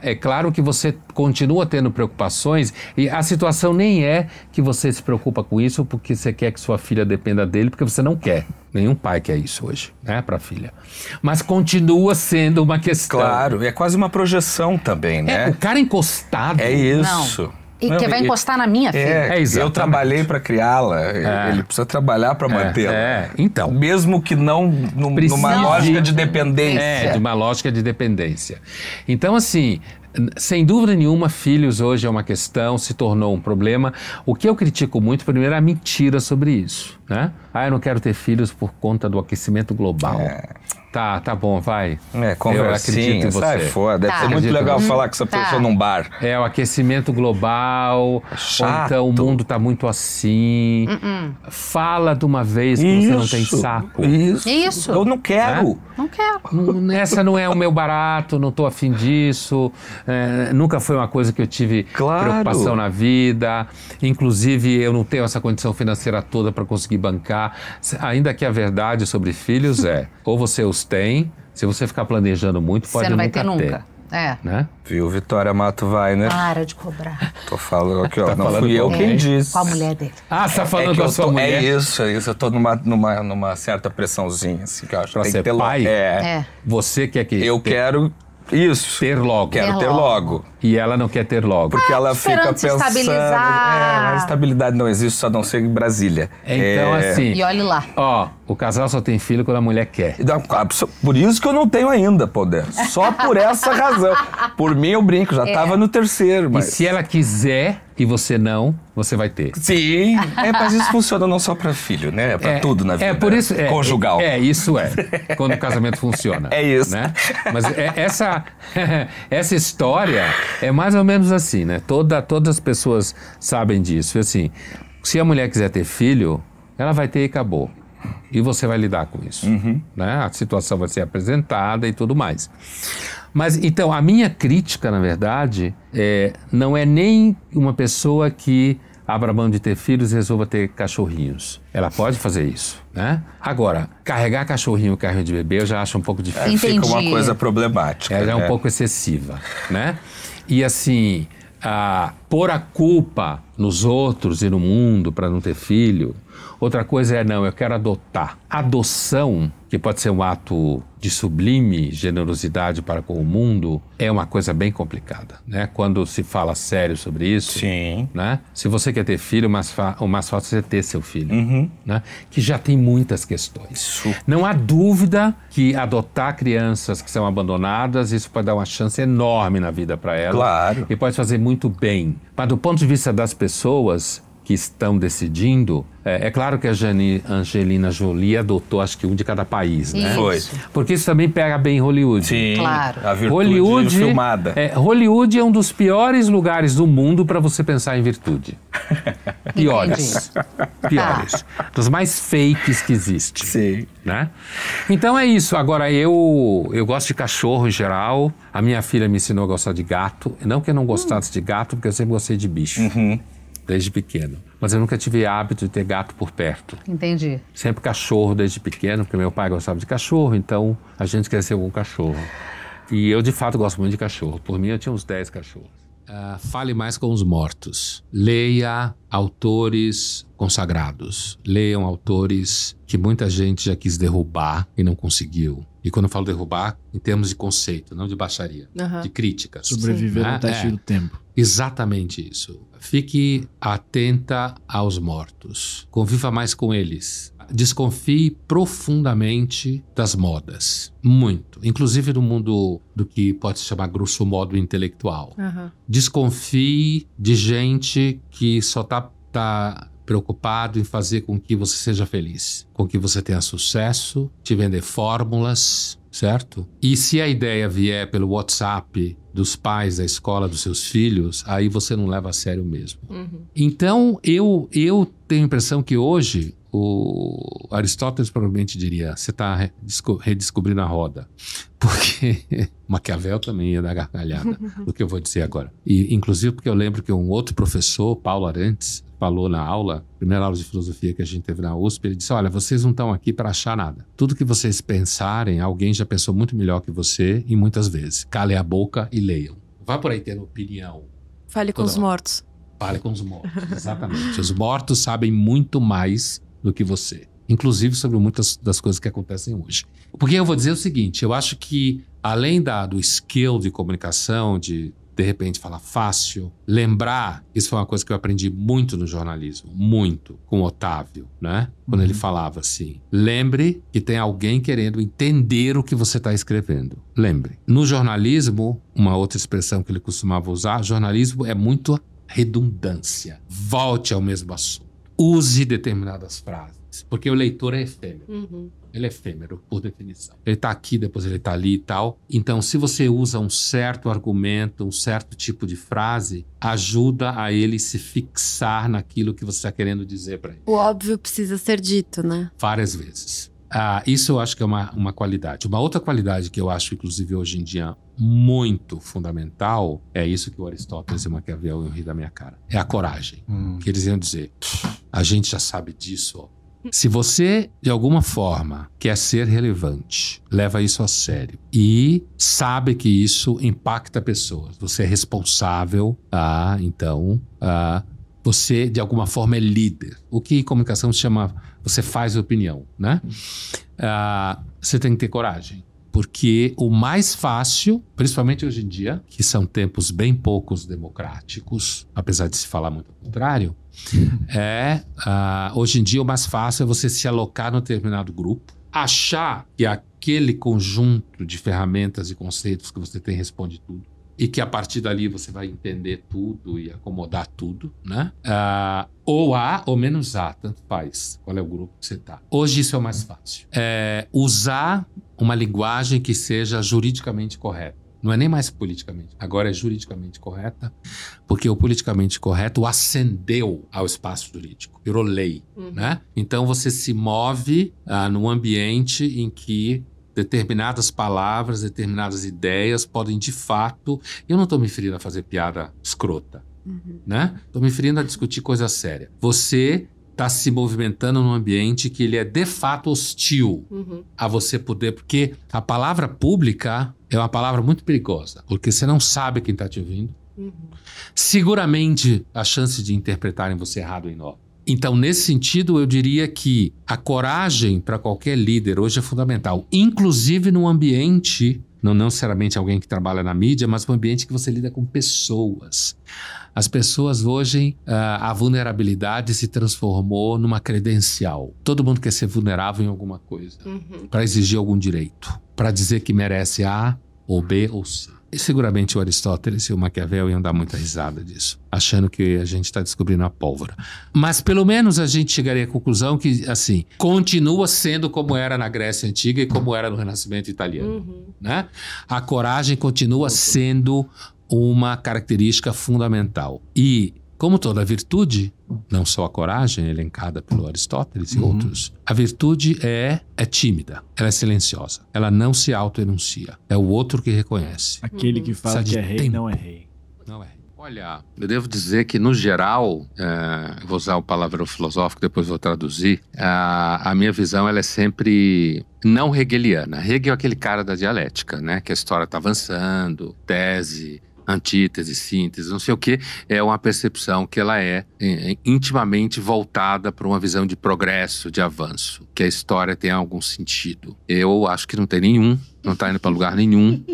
é claro que você continua tendo preocupações e a situação nem é que você se preocupa com isso porque você quer que sua filha dependa dele, porque você não quer. Nenhum pai quer isso hoje, né, para a filha. Mas continua sendo uma questão. Claro, é quase uma projeção também, né? O cara encostado. É isso. E que vai encostar na minha filha. Eu trabalhei para criá-la, ele precisa trabalhar para mantê-la. Então. Mesmo que não numa lógica de dependência. De uma lógica de dependência. Então, assim, sem dúvida nenhuma, filhos hoje é uma questão, se tornou um problema. O que eu critico muito, primeiro, é a mentira sobre isso, né? Eu não quero ter filhos por conta do aquecimento global. Tá bom, vai. Eu acredito em você. Sai fora. Deve ser muito legal falar com essa pessoa num bar. O aquecimento global, ou então o mundo tá muito assim. Fala de uma vez que você não tem saco. Isso. Eu não quero. Não quero. Essa não é o meu barato, não tô afim disso. Nunca foi uma coisa que eu tive preocupação na vida. Inclusive, eu não tenho essa condição financeira toda para conseguir bancar. Ainda que a verdade sobre filhos ou você os tem, se você ficar planejando muito, pode nunca ter. Você não vai ter nunca. Né? Viu, Vitória Mato Weiner? Para de cobrar. Tô falando aqui, ó. Não fui eu quem disse. Com a mulher dele. Você tá falando com a sua mulher? É isso. Eu tô numa certa pressãozinha, assim, que eu acho que pra tem ser que ter pai? Você quer que... Eu quero... Isso. Ter logo. Quero ter logo. E ela não quer ter logo. Porque ela fica pensando... estabilizar. A estabilidade não existe, só não ser em Brasília. Então, assim... E olhe lá. O casal só tem filho quando a mulher quer. Por isso que eu não tenho ainda, Poder. Só por essa razão. Por mim, eu brinco. Já tava no terceiro, mas... E se ela quiser e você não, você vai ter. Sim. Mas isso funciona não só para filho, né? É para tudo na vida. Por isso, conjugal. Isso quando o casamento funciona. É isso. Né? Mas essa história é mais ou menos assim, né? Todas as pessoas sabem disso. Assim, se a mulher quiser ter filho, ela vai ter e acabou. E você vai lidar com isso. Né? A situação vai ser apresentada e tudo mais. Mas, então, a minha crítica, na verdade, não é nem uma pessoa que abra mão de ter filhos e resolva ter cachorrinhos. Ela pode fazer isso, né? Agora, carregar cachorrinho, carrinho de bebê, eu já acho um pouco difícil. Fica uma coisa problemática. Já é um pouco excessiva, né? E assim, pôr a culpa nos outros e no mundo para não ter filho. Outra coisa eu quero adotar. Adoção, que pode ser um ato de sublime generosidade para com o mundo, é uma coisa bem complicada, né? Quando se fala sério sobre isso, né? Se você quer ter filho, o mais fácil é ter seu filho, né? Que já tem muitas questões. Não há dúvida que adotar crianças que são abandonadas, isso pode dar uma chance enorme na vida para elas. Claro. E pode fazer muito bem. Mas do ponto de vista das pessoas que estão decidindo, é claro que a Angelina Jolie adotou acho que um de cada país, né? Foi. Porque isso também pega bem Hollywood. Sim, claro. A virtude filmada. Hollywood é um dos piores lugares do mundo para você pensar em virtude. Piores. Dos mais fakes que existem. Sim. Né? Então é isso. Agora, eu gosto de cachorro em geral. A minha filha me ensinou a gostar de gato. Não que eu não gostasse de gato, porque eu sempre gostei de bicho. Desde pequeno. Mas eu nunca tive hábito de ter gato por perto. Entendi. Sempre cachorro desde pequeno, porque meu pai gostava de cachorro, então a gente cresceu com cachorro. E eu, de fato, gosto muito de cachorro. Por mim, eu tinha uns 10 cachorros. Fale mais com os mortos. Leia autores consagrados. Leiam autores que muita gente já quis derrubar e não conseguiu. E quando eu falo derrubar, em termos de conceito, não de baixaria, de críticas. Sobreviver ao teste do tempo. Exatamente isso. Fique atenta aos mortos. Conviva mais com eles. Desconfie profundamente das modas. Muito. Inclusive no mundo do que pode se chamar grosso modo intelectual. Desconfie de gente que só tá preocupado em fazer com que você seja feliz, com que você tenha sucesso, te vender fórmulas, certo? E se a ideia vier pelo WhatsApp dos pais da escola dos seus filhos, aí você não leva a sério mesmo. Então, eu tenho a impressão que hoje o Aristóteles provavelmente diria: você está redescobrindo a roda. Porque Maquiavel também ia dar gargalhada do que eu vou dizer agora. E, inclusive porque eu lembro que um outro professor, Paulo Arantes, falou na aula, primeira aula de filosofia que a gente teve na USP, ele disse: olha, vocês não estão aqui para achar nada. Tudo que vocês pensarem, alguém já pensou muito melhor que você e muitas vezes. Calem a boca e leiam. Vá por aí tendo opinião. Fale com os mortos. Fale com os mortos, exatamente. Os mortos sabem muito mais do que você. Inclusive sobre muitas das coisas que acontecem hoje. Porque eu vou dizer o seguinte, eu acho que além do skill de comunicação, de repente falar fácil, lembrar, isso foi uma coisa que eu aprendi muito no jornalismo, muito, com o Otávio, né? Quando ele falava assim, lembre que tem alguém querendo entender o que você está escrevendo. Lembre. No jornalismo, uma outra expressão que ele costumava usar, jornalismo é muito redundância. Volte ao mesmo assunto. Use determinadas frases. Porque o leitor é efêmero. Ele é efêmero, por definição. Ele está aqui, depois ele está ali e tal. Então, se você usa um certo argumento, um certo tipo de frase, ajuda a ele se fixar naquilo que você está querendo dizer para ele. O óbvio precisa ser dito, né? Várias vezes. Isso eu acho que é uma qualidade. Uma outra qualidade que eu acho, inclusive, hoje em dia, muito fundamental, é isso que o Aristóteles e o Maquiavel iam rir da minha cara. É a coragem. Que eles iam dizer, a gente já sabe disso, ó. Se você, de alguma forma, quer ser relevante, leva isso a sério e sabe que isso impacta pessoas, você é responsável, então, você, de alguma forma, é líder. O que em comunicação se chama, você faz opinião, né? Você tem que ter coragem. Porque o mais fácil, principalmente hoje em dia, que são tempos bem poucos democráticos, apesar de se falar muito ao contrário, hoje em dia o mais fácil é você se alocar num determinado grupo, achar que aquele conjunto de ferramentas e conceitos que você tem responde tudo, e que a partir dali você vai entender tudo e acomodar tudo, né? Ou A ou menos A, tanto faz qual é o grupo que você está. Hoje isso é o mais fácil. Usar uma linguagem que seja juridicamente correta. Não é nem mais politicamente, agora é juridicamente correta, porque o politicamente correto ascendeu ao espaço jurídico, virou lei, né? Então você se move num ambiente em que determinadas palavras, determinadas ideias podem de fato... Eu não estou me referindo a fazer piada escrota, né? Estou me referindo a discutir coisa séria. Você está se movimentando num ambiente que ele é de fato hostil a você poder... Porque a palavra pública é uma palavra muito perigosa, porque você não sabe quem está te ouvindo. Seguramente a chance de interpretarem você errado é enorme. Então, nesse sentido, eu diria que a coragem para qualquer líder hoje é fundamental. Inclusive num ambiente, não necessariamente alguém que trabalha na mídia, mas um ambiente que você lida com pessoas. As pessoas hoje, a vulnerabilidade se transformou numa credencial. Todo mundo quer ser vulnerável em alguma coisa, para exigir algum direito, para dizer que merece A ou B ou C. E seguramente o Aristóteles e o Maquiavel iam dar muita risada disso, achando que a gente está descobrindo a pólvora. Mas pelo menos a gente chegaria à conclusão que, assim, continua sendo como era na Grécia Antiga e como era no Renascimento italiano, né? A coragem continua sendo uma característica fundamental. E, como toda virtude, não só a coragem, elencada pelo Aristóteles e outros, a virtude é tímida, ela é silenciosa, ela não se autoenuncia, é o outro que reconhece. Aquele que fala que é rei não é rei. Não é. Olha, eu devo dizer que, no geral, eu vou usar o palavrão filosófico, depois vou traduzir, a minha visão ela é sempre não hegeliana. Hegel é aquele cara da dialética, né? Que a história está avançando, tese, antítese, síntese, não sei o que, é uma percepção que ela é intimamente voltada para uma visão de progresso, de avanço, que a história tem algum sentido. Eu acho que não tem nenhum, não tá indo para lugar nenhum.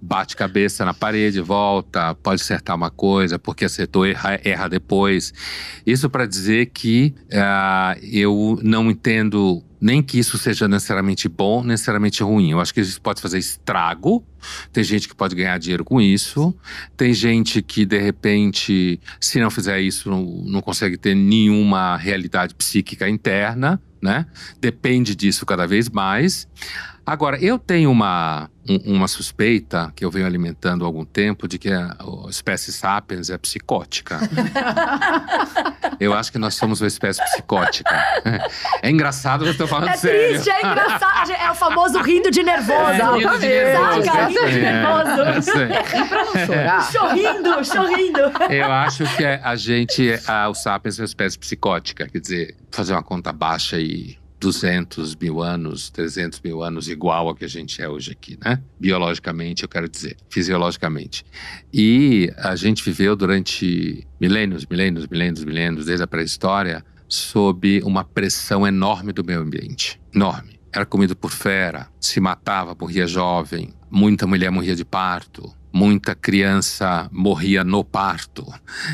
Bate cabeça na parede, volta, pode acertar uma coisa, porque acertou, erra depois. Isso para dizer que eu não entendo nem que isso seja necessariamente bom, necessariamente ruim. Eu acho que isso pode fazer estrago. Tem gente que pode ganhar dinheiro com isso. Tem gente que, de repente, se não fizer isso, não consegue ter nenhuma realidade psíquica interna, né? Depende disso cada vez mais. Agora, eu tenho uma suspeita que eu venho alimentando há algum tempo de que a espécie Sapiens é psicótica. Eu acho que nós somos uma espécie psicótica. É engraçado, eu estou falando sério. É triste, é engraçado. É o famoso rindo de nervoso. Rindo de nervoso. Rindo de nervoso. Ri pra não chorar. Chorrindo. Eu acho que o Sapiens é uma espécie psicótica. Quer dizer, fazer uma conta baixa aí. 200 mil anos, 300 mil anos, igual ao que a gente é hoje aqui, né? Biologicamente, eu quero dizer, fisiologicamente. E a gente viveu durante milênios, desde a pré-história, sob uma pressão enorme do meio ambiente. Enorme. Era comido por fera, se matava, morria jovem, muita mulher morria de parto. Muita criança morria no parto.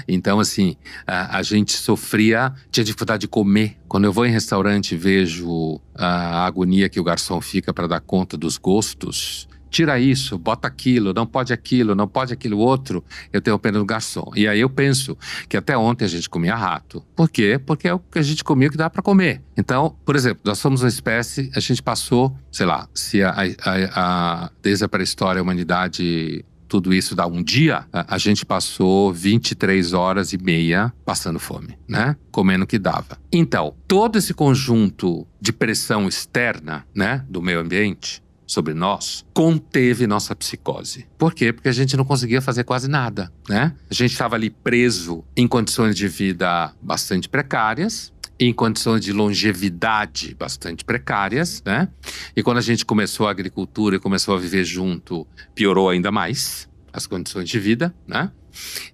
Então, assim, a gente tinha dificuldade de comer. Quando eu vou em restaurante e vejo a agonia que o garçom fica para dar conta dos gostos, tira isso, bota aquilo, não pode aquilo outro, eu tenho pena do garçom. E aí eu penso que até ontem a gente comia rato. Por quê? Porque é o que a gente comia que dá para comer. Então, por exemplo, nós somos uma espécie, a gente passou, sei lá, se desde a pré-história a humanidade... Tudo isso dá um dia, a gente passou 23 horas e meia passando fome, né? Comendo o que dava. Então, todo esse conjunto de pressão externa, né, do meio ambiente sobre nós, conteve nossa psicose. Por quê? Porque a gente não conseguia fazer quase nada, né? A gente estava ali preso em condições de vida bastante precárias, em condições de longevidade bastante precárias, né? E quando a gente começou a agricultura e começou a viver junto, piorou ainda mais as condições de vida, né?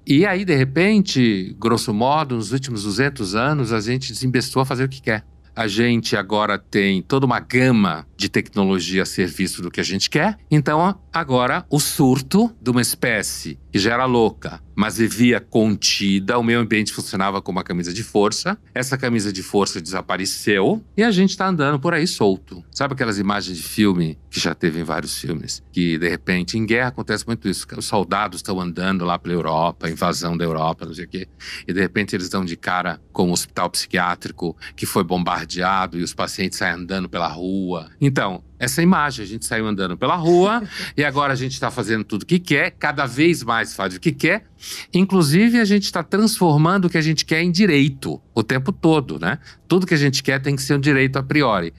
E aí, de repente, grosso modo, nos últimos 200 anos, a gente desembestou a fazer o que quer. A gente agora tem toda uma gama de tecnologia a serviço do que a gente quer. Então, agora, o surto de uma espécie que já era louca, mas vivia contida, o meio ambiente funcionava como uma camisa de força. Essa camisa de força desapareceu e a gente está andando por aí solto. Sabe aquelas imagens de filme que já teve em vários filmes? Que, de repente, em guerra acontece muito isso. Os soldados estão andando lá pela Europa, invasão da Europa, não sei o quê. E, de repente, eles dão de cara com um hospital psiquiátrico que foi bombardeado e os pacientes saem andando pela rua. Então, essa imagem, a gente saiu andando pela rua e agora a gente está fazendo tudo o que quer, cada vez mais faz o que quer. Inclusive, a gente está transformando o que a gente quer em direito o tempo todo, né? Tudo que a gente quer tem que ser um direito a priori.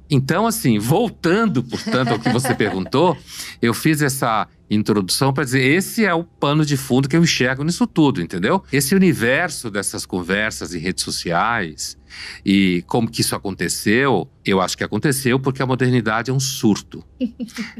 Então, assim, voltando, portanto, ao que você perguntou, eu fiz essa introdução para dizer, esse é o pano de fundo que eu enxergo nisso tudo, entendeu? Esse universo dessas conversas em redes sociais e como que isso aconteceu, eu acho que aconteceu porque a modernidade é um surto.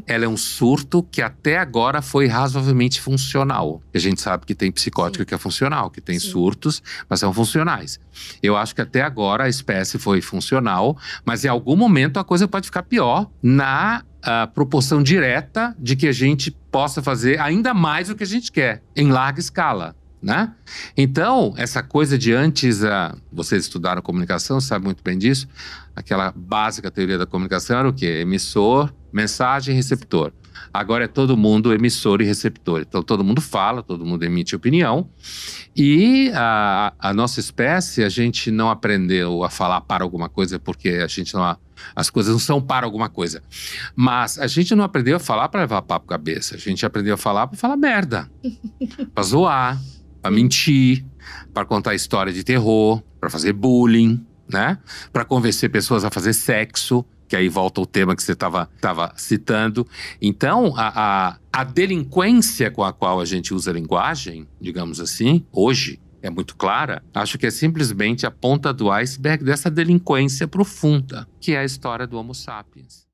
Ela é um surto que até agora foi razoavelmente funcional. A gente sabe que tem psicótico que é funcional, que tem surtos, mas são funcionais. Eu acho que até agora a espécie foi funcional, mas em algum momento a coisa pode ficar pior na proporção direta de que a gente possa fazer ainda mais o que a gente quer, em larga escala, né? Então, essa coisa de antes, vocês estudaram comunicação, sabem muito bem disso, aquela básica teoria da comunicação era o quê? Emissor, mensagem, receptor. Agora é todo mundo emissor e receptor. Então, todo mundo fala, todo mundo emite opinião. E a nossa espécie, a gente não aprendeu a falar para alguma coisa porque a gente não... As coisas não são para alguma coisa. Mas a gente não aprendeu a falar para levar papo cabeça. A gente aprendeu a falar para falar merda. Para zoar, para mentir, para contar história de terror, para fazer bullying, né? Para convencer pessoas a fazer sexo. Que aí volta o tema que você estava citando. Então, a delinquência com a qual a gente usa a linguagem, digamos assim, hoje, é muito clara. Acho que é simplesmente a ponta do iceberg dessa delinquência profunda, que é a história do Homo sapiens.